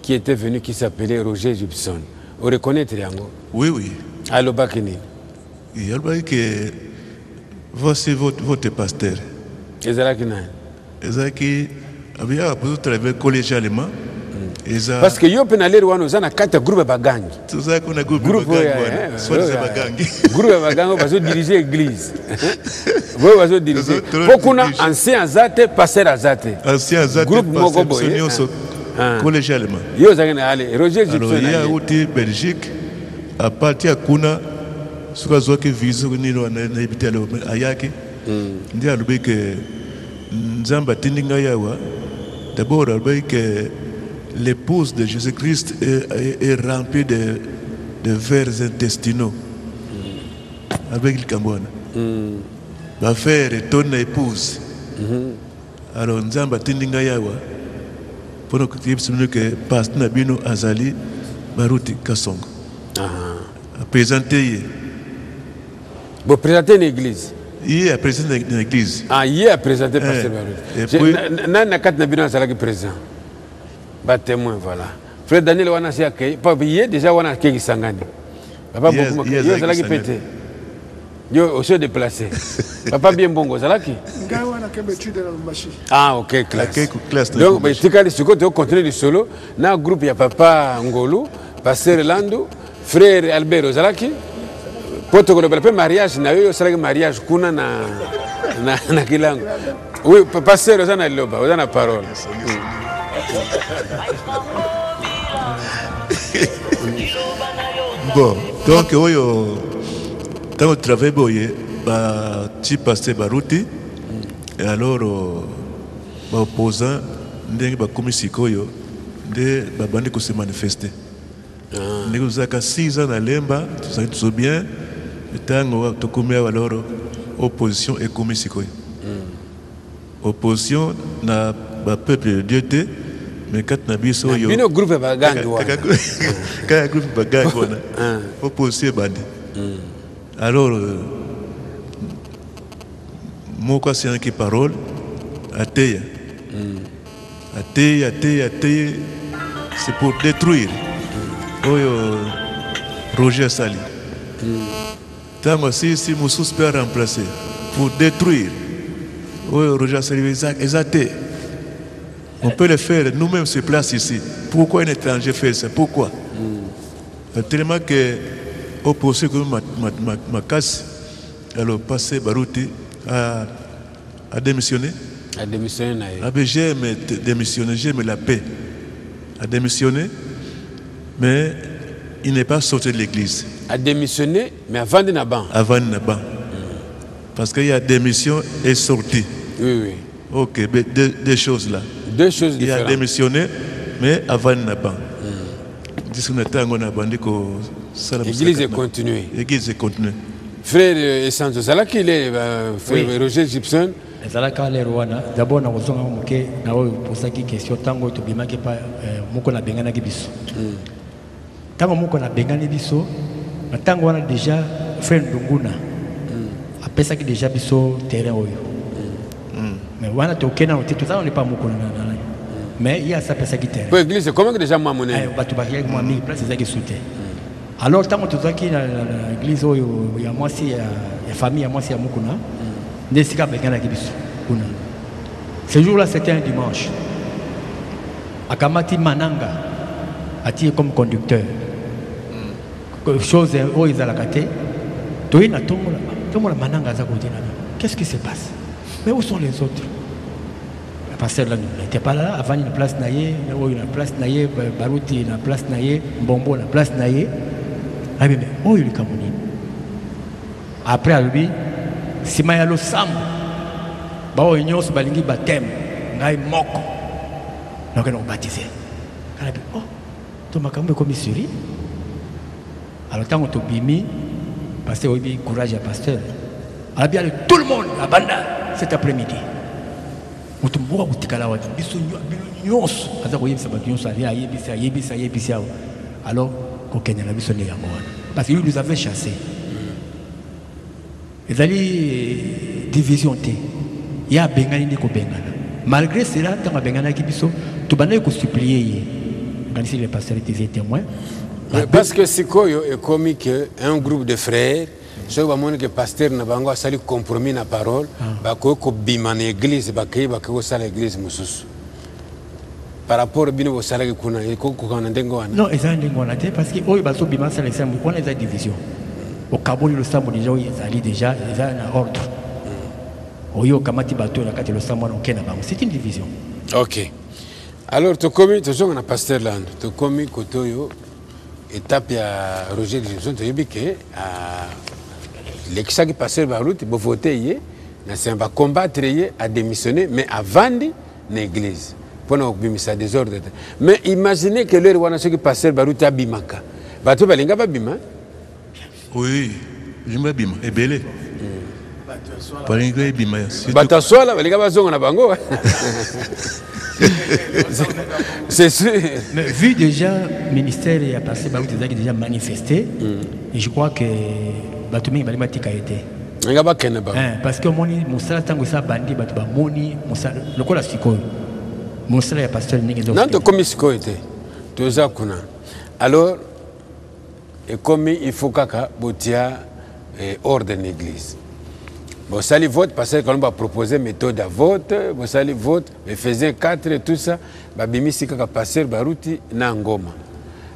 qui était venu, qui s'appelait Roger Gibson? Vous reconnaissez Yango? Oui, oui. Allo Bakini. Il y a que voici votre pasteur. Ezaki avait besoin de travailler collégialement. Parce que yo penalé rwano zana kata groupe bagangi. Tout ça qu'on a groupe bagangi. Soit des bagangi. Groupe bagangi va se diriger l'église. Vous va se diriger. Pourquoi ancien azate passer azate. Ancien azate groupe moko boye. Collégialement. Yo zangana ale Roger Gibson. Alors il y a outil Belgique à partir kuna suka zoke visa ni no na ibite ayaki. Ndia lubi que nzamba tindinga yawa. D'abord lubi que l'épouse de Jésus-Christ est remplie de vers intestinaux avec le Cambouana. Va faire ton épouse. Alors, nous avons tindinga yawa pour que Pasteur Nabino Azali Baruti Kasongo. A présenté. Vous présentez l'église? Il a présenté l'église. Ah, il a présenté Pasteur Baruti. Nanakat Nabino Azali présent. Ba témoin, voilà. Frère Daniel wana si akei, papa yé déjà wana keki sangani. Papa beaucoup yo zalaki pété. Yo aussi déplacé. Papa bien bongo zalaki. Ngai wana kembe étude na Lumbashi. Ah OK, classe. Donc ba tikali siko to continuer le solo na groupe ya papa Ngolu, pasteur Lando, frère Albert zalaki. Poto ko le mariage na yo zalaki mariage kuna na kilango. Oui, pasteur zana loba, zana parole. Bon, donc quand on travaille petit pasteur Baruti et alors opposant ndenge bakomi sikoyo nde babandi ko se manifester. Nous avons 6 ans à Lemba, tout ça bien. Tango tokomi alors opposition et komi sikoyo. Opposition na ba peuple de Dieu. Mais quand Nabiso yo bino groupe bagangi wana quand groupe bagangi wana opposé bandi alors mon quoi c'est qui parole ateya c'est pour détruire oyo Roger Sali tant si Moussous peut remplacer pour détruire oyo Roger Sali exact On peut le faire nous-mêmes sur place ici. Pourquoi un étranger fait ça? Pourquoi? Tellement que au procès que ma casse, alors passé Barouti a démissionné. A démissionné. J'aime démissionner, j'aime la paix. A démissionné, mais il n'est pas sorti de l'église. A démissionné, mais avant de Naban. Avant de Naban. Parce qu'il y a démission et sortie. Oui, oui. Ok, mais deux choses là. Deux choses différentes. Il a démissionné, mais avant de Naban. L'église est continuée. L'église est continuée. Frère Essence, c'est là qu'il est, frère Roger Gibson. ezalaka lero wana d'abord na kozonga moke na oyo posaki question tango tobimaki pa moko na benganaki biso tango moko na bengani biso na tango wana déjà frère Ndunguna apesaki déjà biso terrain oyo mais wana tokena on tozala on n'est pas moko na mais il y a ça pesaki terrain pour l'église comment que déjà moi monnaie bato bakiyaki moi 1000 place ezaki soute alors tango tozaki na église oyo ya mwasi ya famille ya mwasi ya mokuna. Ce jour-là, c'était un dimanche. Akamati Mananga a tiré comme conducteur. Chose où ils allaient cater. Qu'est-ce qui se passe? Mais où sont les autres? Le pasteur là n'était pas là. Avant, il y a une place naïe, une place naïe, Barouti, une place naïe, Mbombo, une place naïe. Mais où est le Cameroun? Après, lui, si ma yalo sam bao nyos balingi batem ngai moko donc on baptisé kana bi oh to makambo comme suri alors tant to bimi pasteur obi courage à pasteur ala bien tout le monde la banda cet après-midi mutumbo utikala wa biso nyos aza ko yebisa ba nyos ali yebisa alors ko kenya la biso ne yango parce qu'il nous avait chassé. Il y a division. Il y a Bengani Neko Bengana. Malgré cela, tant que Bengana qui biso, tu vas nous supplier. Quand les pasteurs étaient témoins. Parce que c'est quoi est comme un groupe de frères. Je vois que le pasteur n'a pas sali compromis na parole. Bah ko bimane église, bah ko sala église mususu. Par rapport à bino sala ki kuna ko kana ndengo wana. Non, eza ndengo wana parce que oyo baso bima sala exam on a division. Au Kabul, le Sambo déjà, ils déjà en ordre. Oyo Kamati Bato, la Kati, le Sambo, c'est une division. Ok. Alors, tu commis, tu as un pasteur là, tu commis Kotoyo, étape à Roger Gibson, tu as dit que les qui passaient par la route, ils vont voter, ils vont combattre, à démissionner, mais avant l'église. Pour nous, ça désordre. Mais imaginez que les gens qui passaient par la route à Bimaka. Bato Balinga Babima. Oui, je me bim, et belé. Batassoa là, les gars, on a bango. C'est sûr. Mais vu déjà, le ministère a passé, déjà manifesté, et je crois que Batoumi Balimatik a été. Parce que mon salaire, tant que ça, bandi, Moni, le col à Siko. Mon salaire, pasteur Nigel. Non, tu comme Siko était. Tu as kuna. Alors, et comme il faut qu'il y ait ordre de l'église. Vous allez voter parce qu'on va proposer une méthode de vote. Vous allez voter, mais faisait 4 et tout ça. Babimi si kaka passer baruti na ngoma.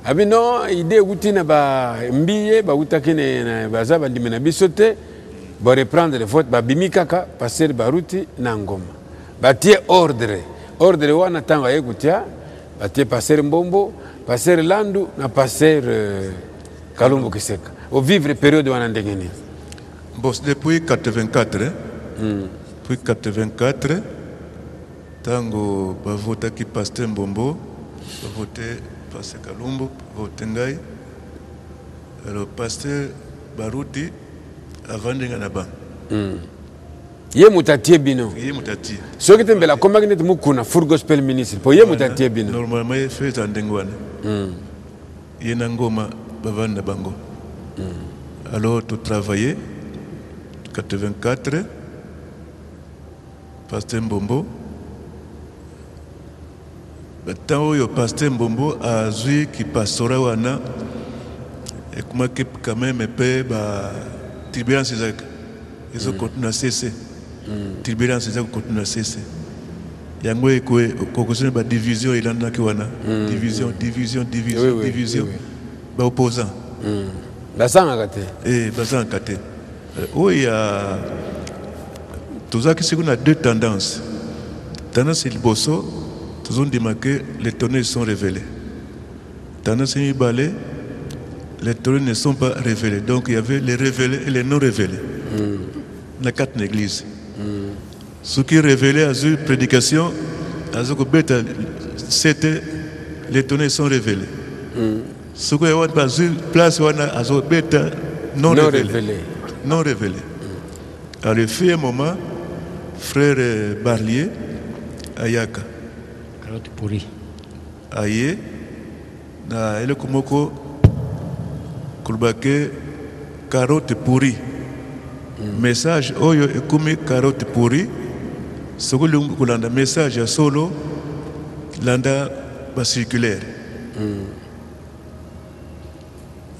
Abi non, idée outi na ba mbiye ba utaki na baza ba dimena bisote. Ba reprendre le vote babimi kaka passer baruti na ngoma. Ba tie ordre. Ordre wana tanga yekutia. Ba tie passer mbombo, passer landu na passer Kalumbo Kiseka. Au vivre période wana ndengeni. Boss depuis 84 Depuis 84 tango ba vota ki pasteur Mbombo, ba voter pasteur Kalumbo, voter ngai. Alors pasteur Baruti avant de ngana Ye mutatie bino. Ye mutatie. So que tembela comme magnet mukuna for gospel ministry. Po ye mutatie bino. Normalement il fait en dengwana. Ye nangoma bavanda bango. Alors tu travaillais 84 pasteur Mbombo. Tant que pasteur Mbombo a vu qui passera wana et comment que quand même peut ba tribunal c'est ils ont continué à cesser. Tribunal c'est ça continue à cesser. yango ekwe kokosone ba division ilanda kiwana division ba opposant basanga te basanga te oya tozaki sikuna deux tendances. Tendance liboso tozondima que les tonnerres sont révélés. Tendance mibale les tonnerres ne sont pas révélés. Donc il y avait les révélés et les non révélés. La quatre églises. Ce qui est révélé à une prédication, c'était les tonnerres sont révélés. Ce qui est à une place non révélé. Non révélé. Alors il fait un moment, frère Barlier, Ayaka. Carotte pourrie. Aye, na ele kumoko kulbake carotte pourrie. Message oyo ekumi carotte pourrie. Sokoli kulanda message ya solo landa ba circulaire.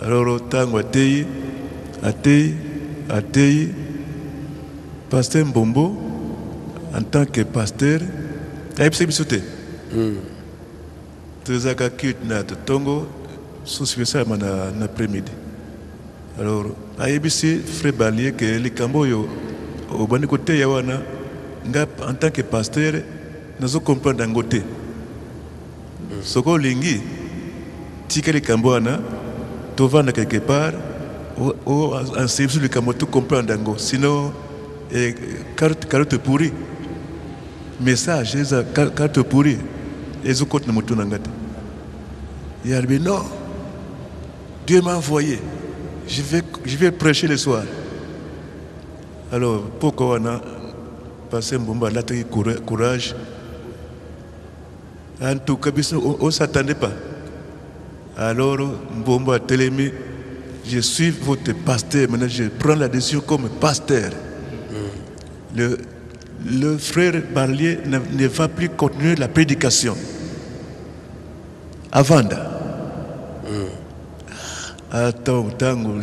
Alors tango atei pasteur Mbombo en tant que pasteur aïpse bisote. Tezaka kit na tongo sous ça na après-midi. Alors aïbisi frère Balier que les camboyo au bani côté yawana nga en tant que pasteur nazo comprendre ngote. Soko lingi tika les camboana to vanda quelque part ou en service le cambo tout comprendre ngo sinon carte pourrie. Message, carte pourrie. Et je compte le nangate. Il a dit non. Dieu m'a envoyé. Je vais prêcher le soir. Alors, pourquoi on a passé un bon courage? En tout cas, on ne s'attendait pas. Alors, Mbombo a télémi, je suis votre pasteur. Maintenant, je prends la décision comme pasteur. Le frère Barlier ne va plus continuer la prédication. Avanda. Attends, tango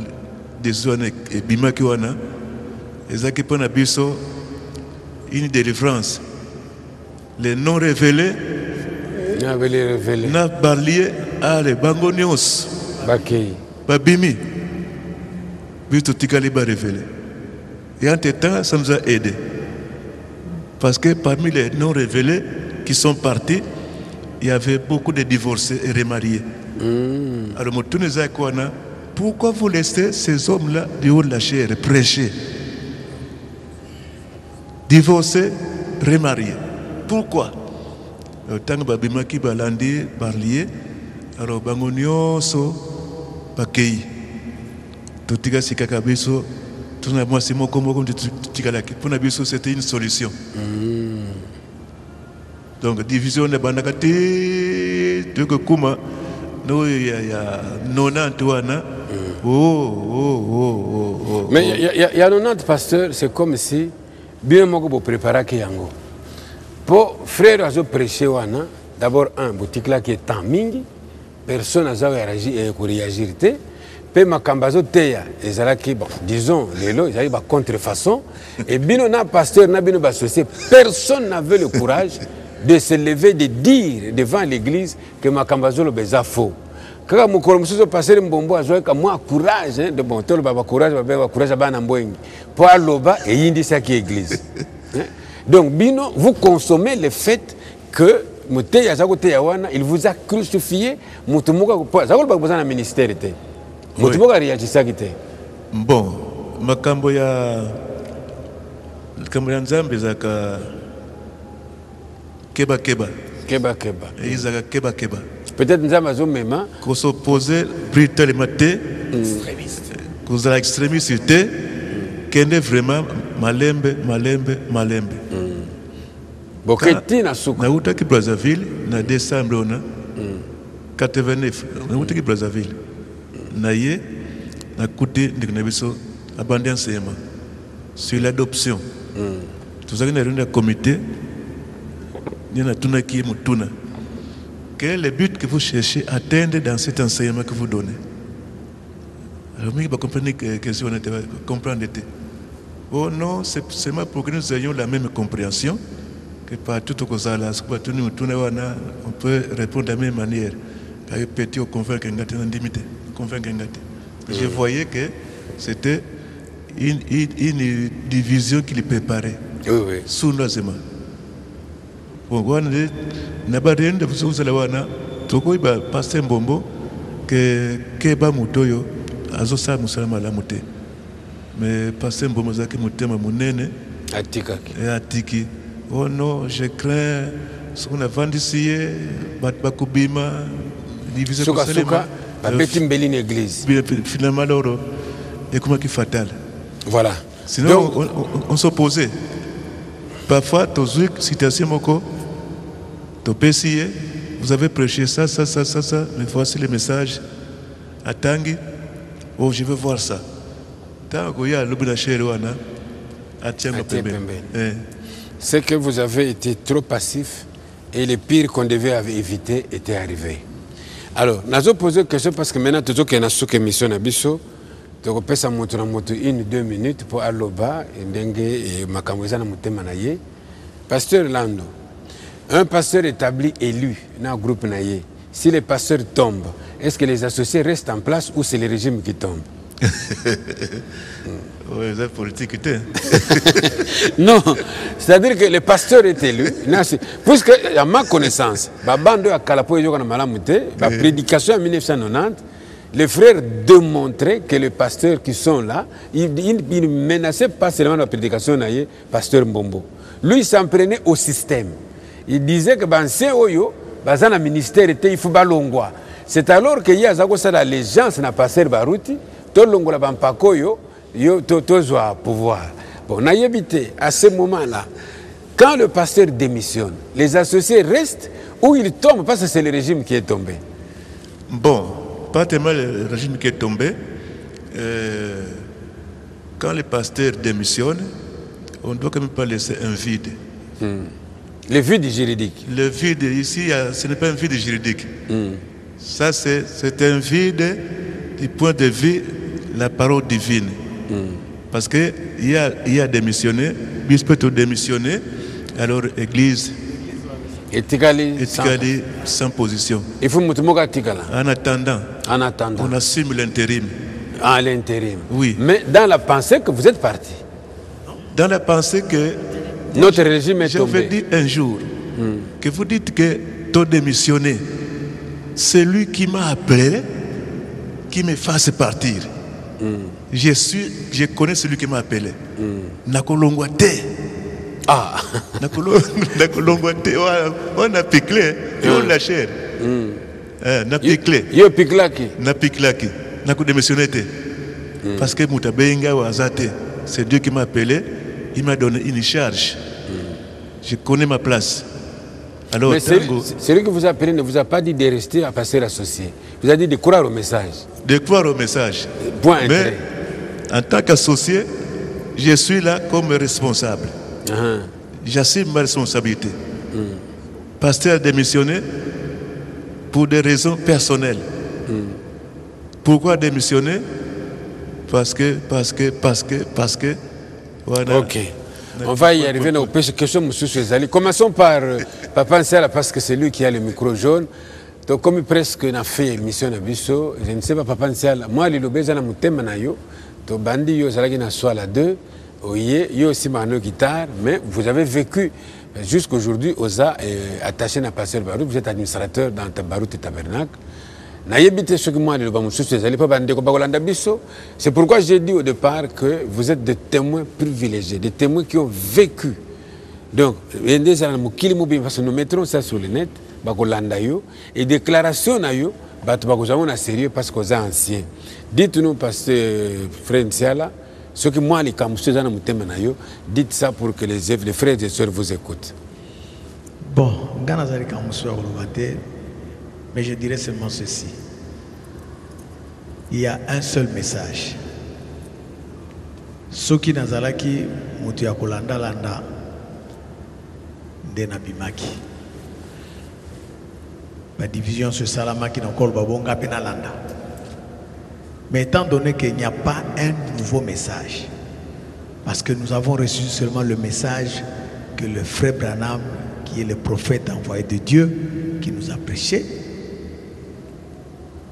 des zones et bimakiwana, ezaki pona biso une délivrance. Les non révélés, na Barlier ale bangonios, bakei, babimi, biso tikali ba révélé. Et en tout temps, ça nous a aidé. Parce que parmi les non révélés qui sont partis, il y avait beaucoup de divorcés et remariés. Alors, pourquoi vous laissez ces hommes-là du haut de la chair prêcher? Divorcés, remariés. Pourquoi? Tant que Babimaki Balandi, Barlier, alors Bangonioso, Bakei, Totiga Sikakabiso, c'était une solution. Donc, division de Banakati, de Kuma, no, il y a 90. Mais il y a 90 pasteurs, c'est comme si, bien moi, vous préparez Kiyango. Pour frère, à prêcher, d'abord, un boutique là qui est en mingi, personne n'a réagi. Pe makambazo teya ezalaki bon disons lelo ezali ba contrefaçon et bino na pasteur na bino ba société personne n'avait le courage de se lever de dire devant l'église que makambazo lo beza faux kaka mukolo mususu pasteur Mbombo azoka moi courage de bon tolo ba courage ba courage ba na mbwengi po aloba et yindi saki église. Donc bino vous consommez le fait que muteya zako teya wana il vous a crucifié mutumuka po zako ba bozana ministère te. Oui. Bon, makambo ya nzambe zaka keba. Izaka keba. Peut-être nzambe azomema ko s'opposer brutalement ko extrémiste kende vraiment malembe. Boketi na suka. Na utaki Brazzaville na décembre on 89 na utaki Brazzaville. Naye na côté de Gnabiso abandon enseignement sur l'adoption. Tout ça qui est un comité, il y a tuna qui mutuna. Quel est le but que vous cherchez à atteindre dans cet enseignement que vous donnez? Alors, vous comprenez que si on était comprendre. Oh non, c'est seulement pour que nous ayons la même compréhension que partout au Kozala, on peut répondre de la même manière. Petit au convaincre je voyais que c'était une division qui les préparait. Oui. Soudainement. Bon, on n'a pas rien de vous wana toko iba pasteur Mbombo que keba mutoyo azosa musalama la muté. Mais pasteur Mbombo zaki mutema munene atiki. Oh non, je crains ce qu'on a vendu ici, bakubima diviser Suka petit mbelline église. Finalement l'oro est comme qui fatal. Voilà. Sinon donc, on s'opposait. Parfois, citation moko, vous avez prêché ça, mais voici le message. À Tangi, oh, je veux voir ça. C'est que vous avez été trop passif et le pire qu'on devait éviter était arrivé. Alors, nous avons posé une question parce que maintenant, tout ce qui est dans cette émission, donc on peut s'en montrer 1-2 minutes pour Aloba et Makamoza na mutema na ye. Pasteur Lando, un pasteur établi élu dans le groupe naye, si les pasteurs tombent, est-ce que les associés restent en place ou c'est le régime qui tombe? Oui, c'est politique. Non, c'est-à-dire que le pasteur est élu, puisque à ma connaissance, la prédication en 1990, les frères démontraient que les pasteurs qui sont là, ils ne menaçaient pas seulement la prédication de pasteur Mbombo. Lui, il s'en prenait au système. Il disait que dans le ministère, il faut balongwa. C'est alors qu'il y a l'allégeance na pasteur Baruti, tout le monde a pouvoir. Bon, à ce moment-là, quand le pasteur démissionne, les associés restent ou ils tombent parce que c'est le régime qui est tombé. Bon. Pas tellement le régime qui est tombé. Quand les pasteurs démissionnent, on ne doit quand même pas laisser un vide. Le vide juridique. Le vide ici, ce n'est pas un vide juridique. Ça, c'est un vide du point de vue de la parole divine. Parce qu'il y a démissionné, bispe peut démissionner, alors l'église. Etikali sans position. Il faut en attendant, on assume l'intérim. Ah, l'intérim. Oui. Mais dans la pensée que vous êtes parti. Dans la pensée que notre régime est tombé. Je vais dire un jour que vous dites que tu as démissionné. C'est lui qui m'a appelé, qui me fasse partir. Je connais celui qui m'a appelé. Nakolongwate. Ah, on a piclé, on l'a cher. On a piclé. Yo piclaki. Na piclaki. Na ko démissionné. Parce que Moutabenga ou Azate, c'est Dieu qui m'a appelé, il m'a donné une charge. Je connais ma place. Alors, celui que vous appelez ne vous a pas dit de rester à passer associé. Vous a dit de croire au message. De croire au message. Point. Mais en tant qu'associé, je suis là comme responsable. J'assume ma responsabilité. Pasteur a démissionné pour des raisons personnelles. Pourquoi démissionner? Parce que. Voilà. Ok. On va y arriver aux questions, M. Zali. Commençons par Papa Nsala, parce que c'est lui qui a le micro jaune. Donc, comme presque on a fait émission à Bisso, je ne sais pas, Papa Nsala, moi, le lobé, na mutema na yo, to bandi yo, zalaki na soa la 2. Oui, il y a aussi ma guitare, mais vous avez vécu jusqu'aujourd'hui OSA attaché à Pasteur Barout, vous êtes administrateur dans Barout et Tabernacle. C'est pourquoi j'ai dit au départ que vous êtes des témoins privilégiés, des témoins qui ont vécu. Donc, nous mettrons ça sur le net, et déclaration, nous sérieux parce que vous êtes anciens. Dites-nous, Pasteur Frère Nsiala, ce que moi, les Kamoussés, dites ça pour que les frères et sœurs vous écoutent. Bon, mais je dirais seulement ceci. Il y a un seul message. Ce qui nazalaki mutia kolanda landa de nabimaki. La division sur Salamaki n'a encore babonga penalanda. Mais étant donné qu'il n'y a pas un nouveau message, parce que nous avons reçu seulement le message que le frère Branham, qui est le prophète envoyé de Dieu, qui nous a prêché,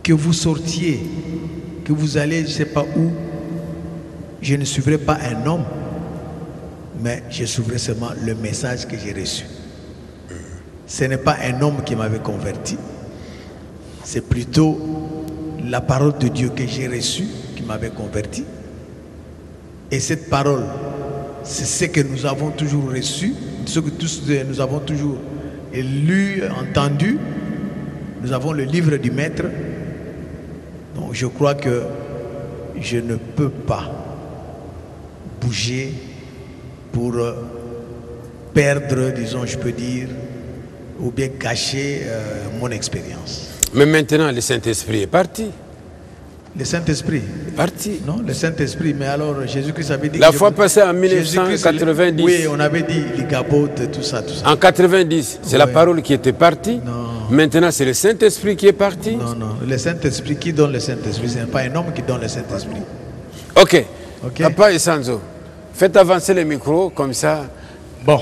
que vous sortiez, que vous allez, je ne sais pas où, je ne suivrai pas un homme, mais je suivrai seulement le message que j'ai reçu. Ce n'est pas un homme qui m'avait converti, c'est plutôt la parole de Dieu que j'ai reçue qui m'avait converti. Et cette parole, c'est ce que nous avons toujours reçu, ce que tous nous avons toujours lu, entendu. Nous avons le livre du Maître. Donc je crois que je ne peux pas bouger pour perdre, disons, je peux dire, ou bien cacher mon expérience. Mais maintenant, le Saint-Esprit est parti. Le Saint-Esprit Parti. Non, le Saint-Esprit, mais alors Jésus-Christ avait dit... La fois passée en 1990. Oui, on avait dit les gabotes, tout ça, tout ça. En 90, c'est la parole qui était partie. Non. Maintenant, c'est le Saint-Esprit qui est parti. Non, non. Le Saint-Esprit, qui donne le Saint-Esprit? Ce n'est pas un homme qui donne le Saint-Esprit. Ok. Ok. Papa et Sanzo, faites avancer le micro, comme ça. Bon.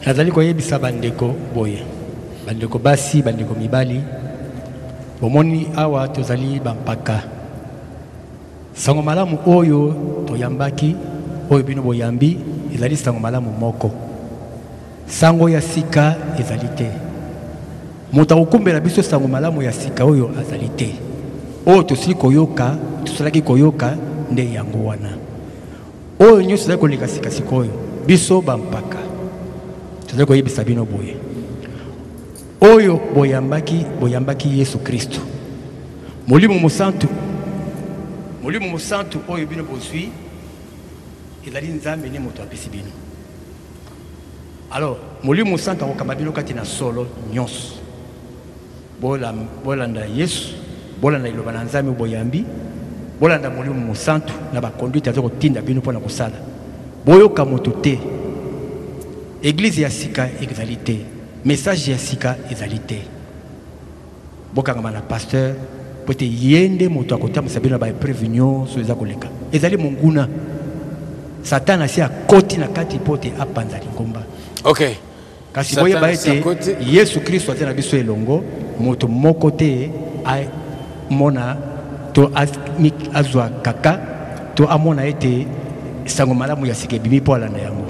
Nazali koyebisa bandeko boye. Bandeko basi, bandeko mibali. Bomoni awa tozali bampaka. Sango malamu oyo toyambaki, oyo bino boyambi, ezali sango malamu moko. Sango ya sika ezali te. Moto akokumbela biso sango malamu ya sika oyo azali te. Oyo tosili koyoka, tosalaki koyoka nde yango wana. Oyo nyonso ezali koleka sika sikoyo, biso bampaka. Tozali koyebisa bino boye. Oyo boyambaki Yesu Kristo. Molimo mosantu oyo bino bozwi ezali nzambe ne moto apesi bino. Alors molimo mosantu akokamba bino kati na solo nyonso. Bolanda Yesu, bolanda iloba na nzambe boyambi, bolanda molimo mosantu na bakonduite azo kotinda bino mpona kosala. Boyoka moto te. Église ya sika ezali te. Message ya sika ezali te. Bokangama na pasteur pote yende moto akotama sabina ba prévention so eza koleka. Ezali monguna. Satan asi akoti na kati pote apanza lingomba. Ok. Kasi boye ba ete Yesu Kristo atena biso elongo moto moko te a mona to azwa kaka to amona ete sango malamu ya sika bimi po ala na yango.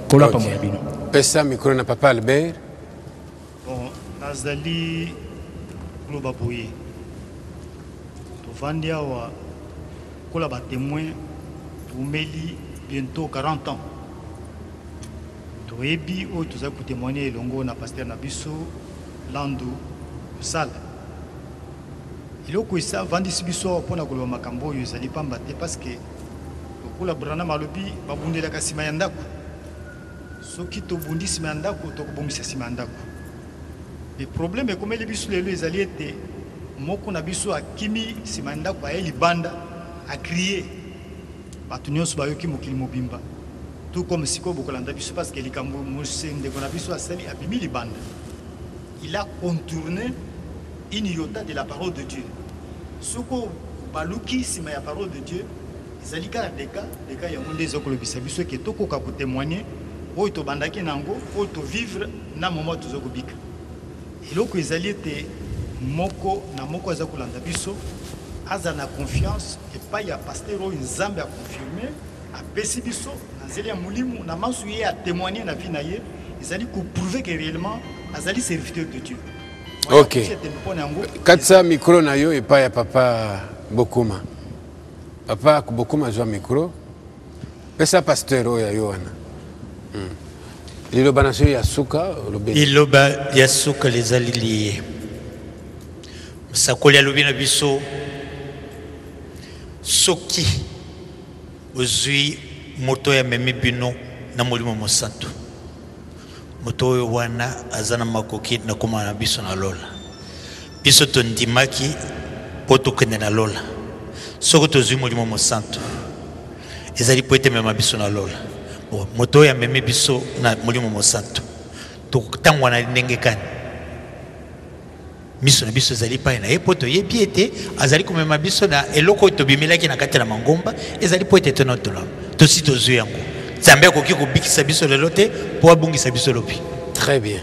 Kola pa moya bino. Pesa micro na papa Albert. Bon, nazali globa boye. Tovandi awa kola ba témoin tumeli bientôt 40 ans. Toyebi o tozali ko témoigner elongo na pasteur na biso Landu Sala. Iloko isa vandi biso pona koloba makambo oyo ezali pamba te parce que lokola Branham alobi babundelaka sima ya ndako. Soki tobundi sima ya ndako tokobongisa sima ya ndako. Le problème ekomeli biso lelo ezali ete moko na biso akimi sima ya ndako aye libanda akriye bato nyonso bayoki mokili mobimba. Tout comme siko bokolanda biso parce que likambo mosende kona biso asali abimi libanda. Il a contourné une iota de la parole de Dieu. Soko baluki sima ya parole de Dieu, ezali kala deka ya monde ezokolobisa biso ke tokoka ko témoigner oyo to bandaki nango oyo to vivre na moment tozokobika. Eloko ezali ete moko na moko aza kolanda biso aza na confiance epai ya pasteur oyo nzambe a confirmé apesi biso na zeli ya mulimu na masu ye a témoigner na vie na ye ezali ko prouver que réellement azali serviteur de Dieu. Ok. Katsa micro na yo epai ya papa Bokuma. Papa Bokuma zwa micro. Pesa pasteur oyo ya yo wana. Liloba na so ya suka lobeli. Liloba ya suka lezali liye. Sakoli alobi na biso soki ozwi moto ya memi bino na molimo mosantu. Moto oyo wana azana makoki na koma na biso na lola. Biso tondimaki po tokende na lola. Soko tozwi molimo mosantu. Ezali po ete mema biso na lola. Moto ya memi biso na molimo mosantu. Tokutangwa na ndenge kani. Miso na biso ezali pa na epo to yebi ete azali komema biso na eloko to bimelaki na kati na mangomba ezali po ete tonotola. Tosi tozwi yango. nzambe akoki kobikisa biso lelo te mpo abungisa biso lobi. Très bien.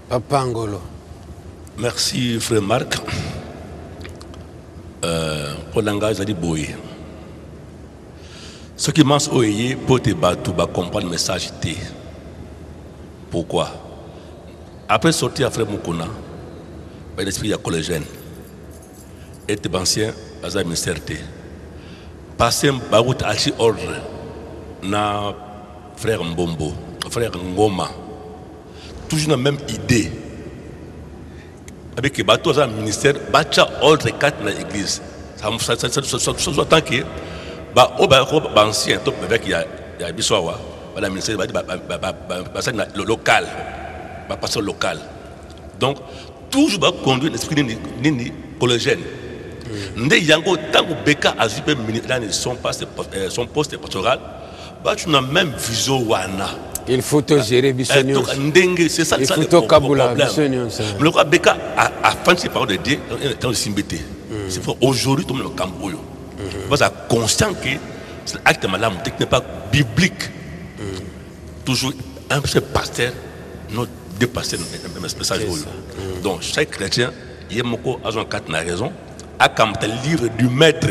Papa Ngolo. Merci frère Marc. Pour l'engagement de Boye. Ce qui m'a dit pour te battre, comprendre le message. Pourquoi? Après sortir à frère Mukuna, l'esprit de collégien, et tes anciens, à la ministère, passer un barout à ordre, na frère Mbombo, frère Ngoma, toujours la même idée. Avec les bateaux dans le ministère, batcha ordre 4 dans l'église. Ça tant que ancien, avec il y a Bissoa, le ministère le local, pasteur local. Donc, toujours conduire l'esprit de collégien. Ndé yango tango Beka a vu son poste pastoral, tu n'as même vision wana. Il faut te gérer Bissonion. C'est ça il faut te Kabula Bissonion. Mais le Beka a fait ses paroles de Dieu dans le Simbété. C'est pour aujourd'hui tout le monde Camboyo. Parce que conscient que l'acte malade n'est pas biblique. Toujours un seul pasteur, nous dépasser le message. Donc chaque chrétien, il y a beaucoup à son quatre raison, à comme le livre du maître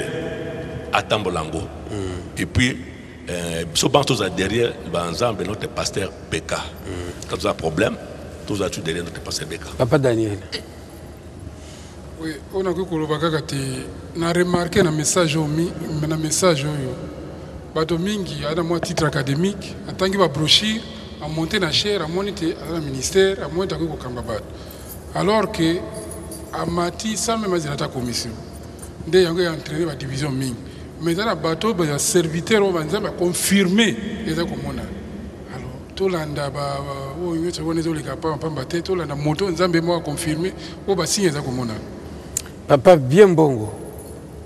à Tambolango. Et puis ce banc derrière l'ensemble de notre pasteur Beka. Quand vous avez un problème, tous avez derrière notre pasteur Beka. Papa Daniel. Oui, on a remarqué un message un message bato mingi ada moi titre académique en tant que brochure à monter na chaire à monter à la ministère à monter ko kamba bato alors que à mati ça même à commission ndé yango ya entraîner la division mingi mais dans la bateau ba serviteur on va confirmer et ça comme on a alors to landa ba o yo tsa bonne zo le kapa pamba te to landa moto nzambe mo confirmer o ba signe ça comme on a. Papa bien bongo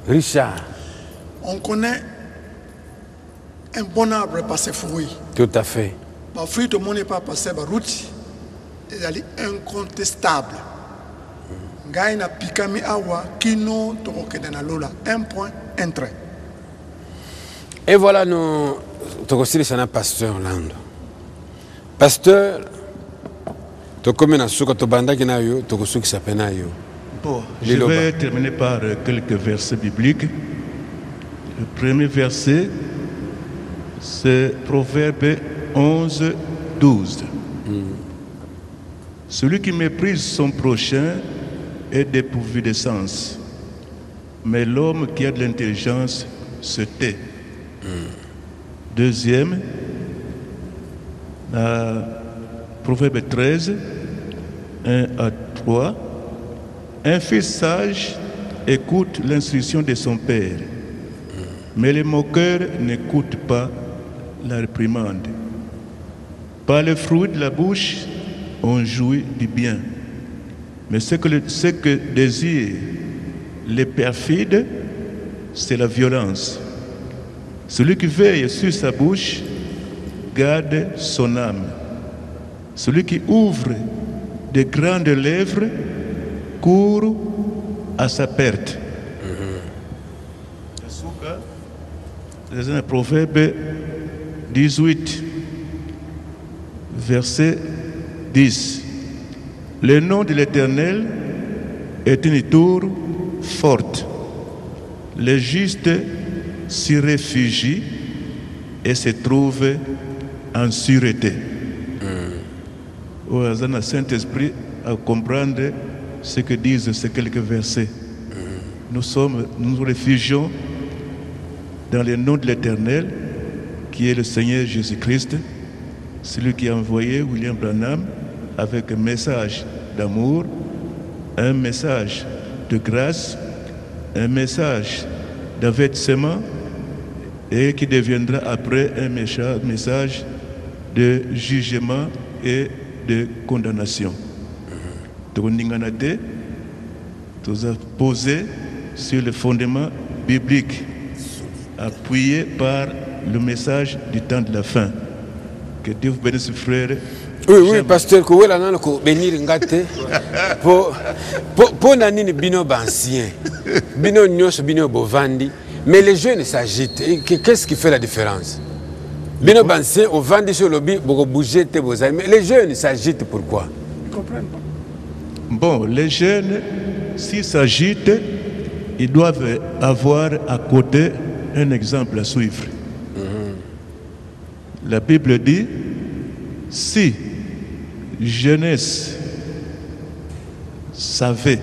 Richard. On connaît un bon arbre par ses fruits. Tout à fait. Les fruits, tout le monde n'est pas passé par route. Il est incontestable. Gaïna pikami awa kino toroke dana lola. Un point, un trait. Et voilà nous tokosili sana pasteur Lando. Pasteur tokome na suka to bandaki na yo tokosuki sapena yo. Bon, je vais terminer par quelques versets bibliques. Le premier verset, c'est Proverbe 11, 12. Celui qui méprise son prochain est dépourvu de sens, mais l'homme qui a de l'intelligence se tait. Deuxième, Proverbe 13, 1 à 3. Un fils sage écoute l'instruction de son père, mais les moqueurs n'écoutent pas la réprimande. Par le fruit de la bouche, on jouit du bien. Mais ce que désirent les perfides, c'est la violence. Celui qui veille sur sa bouche garde son âme. Celui qui ouvre de grandes lèvres court à sa perte. C'est un proverbe 18, verset 10. Le nom de l'Éternel est une tour forte. Les justes s'y réfugient et se trouvent en sûreté. Le Saint-Esprit à comprendre ce que disent ces quelques versets. Nous nous réfugions dans le nom de l'Éternel, qui est le Seigneur Jésus-Christ, celui qui a envoyé William Branham avec un message d'amour, un message de grâce, un message d'avertissement et qui deviendra après un message de jugement et de condamnation. Donc, nous avons posé sur le fondement biblique, appuyé par le message du temps de la fin. Que Dieu vous bénisse, frère. Oui, pasteur, que vous avez bénir ngate pour nanini bino bancien, bino nyos bino bovandi, mais les jeunes s'agitent. Qu'est-ce qui fait la différence? Bino Bansé, au vent sur le lobby, beaucoup bouger, mais les jeunes s'agitent pourquoi? Ils ne comprennent pas. Bon, les jeunes, s'ils s'agitent, ils doivent avoir à côté un exemple à suivre. La Bible dit, si jeunesse savait,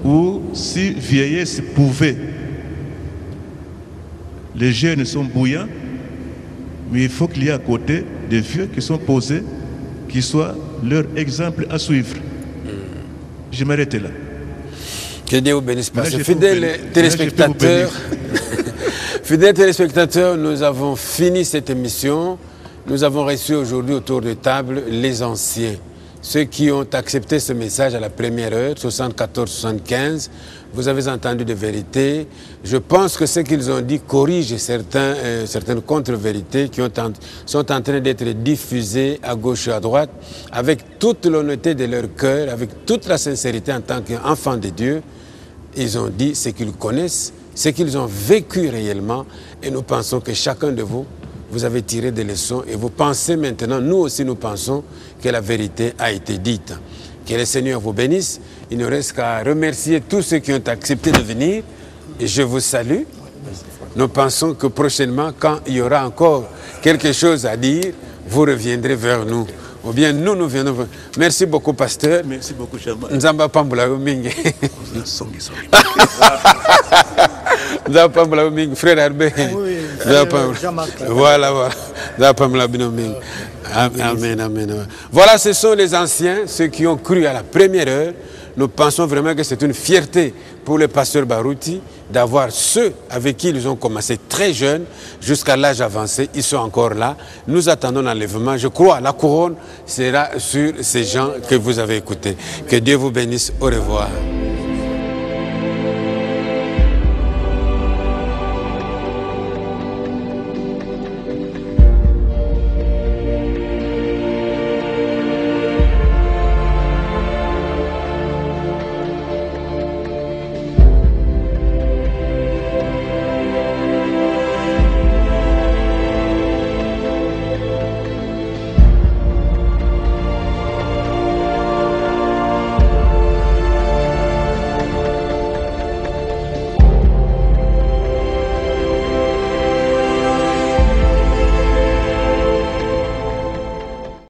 ou si vieillesse pouvait, les jeunes sont bouillants, mais il faut qu'il y ait à côté des vieux qui sont posés, qui soient leur exemple à suivre. Je m'arrête là. Que Dieu vous bénisse. Fidèles téléspectateurs, fidèles téléspectateurs, nous avons fini cette émission. Nous avons reçu aujourd'hui autour de table les anciens, ceux qui ont accepté ce message à la première heure, 74-75. Vous avez entendu des vérités. Je pense que ce qu'ils ont dit corrige certaines contre-vérités qui sont en train d'être diffusées à gauche et à droite, avec toute l'honnêteté de leur cœur, avec toute la sincérité en tant qu'enfants de Dieu. Ils ont dit ce qu'ils connaissent, ce qu'ils ont vécu réellement, et nous pensons que chacun de vous, vous avez tiré des leçons et vous pensez maintenant, nous aussi nous pensons que la vérité a été dite. Que le Seigneur vous bénisse. Il ne reste qu'à remercier tous ceux qui ont accepté de venir et je vous salue. Nous pensons que prochainement, quand il y aura encore quelque chose à dire, vous reviendrez vers nous. Ou bien nous viendrons. Merci beaucoup, pasteur. Merci beaucoup, Jean-Marc. Nzamba Pambula Mingi. Nzamba Pambula Mingi, frère Arbé. Voilà, voilà. Nzamba Pambula Mingi. Amen, amen. Voilà, ce sont les anciens, ceux qui ont cru à la première heure. Nous pensons vraiment que c'est une fierté pour le pasteur Barouti d'avoir ceux avec qui ils ont commencé très jeunes jusqu'à l'âge avancé. Ils sont encore là. Nous attendons l'enlèvement. Je crois la couronne sera sur ces gens que vous avez écoutés. Que Dieu vous bénisse. Au revoir.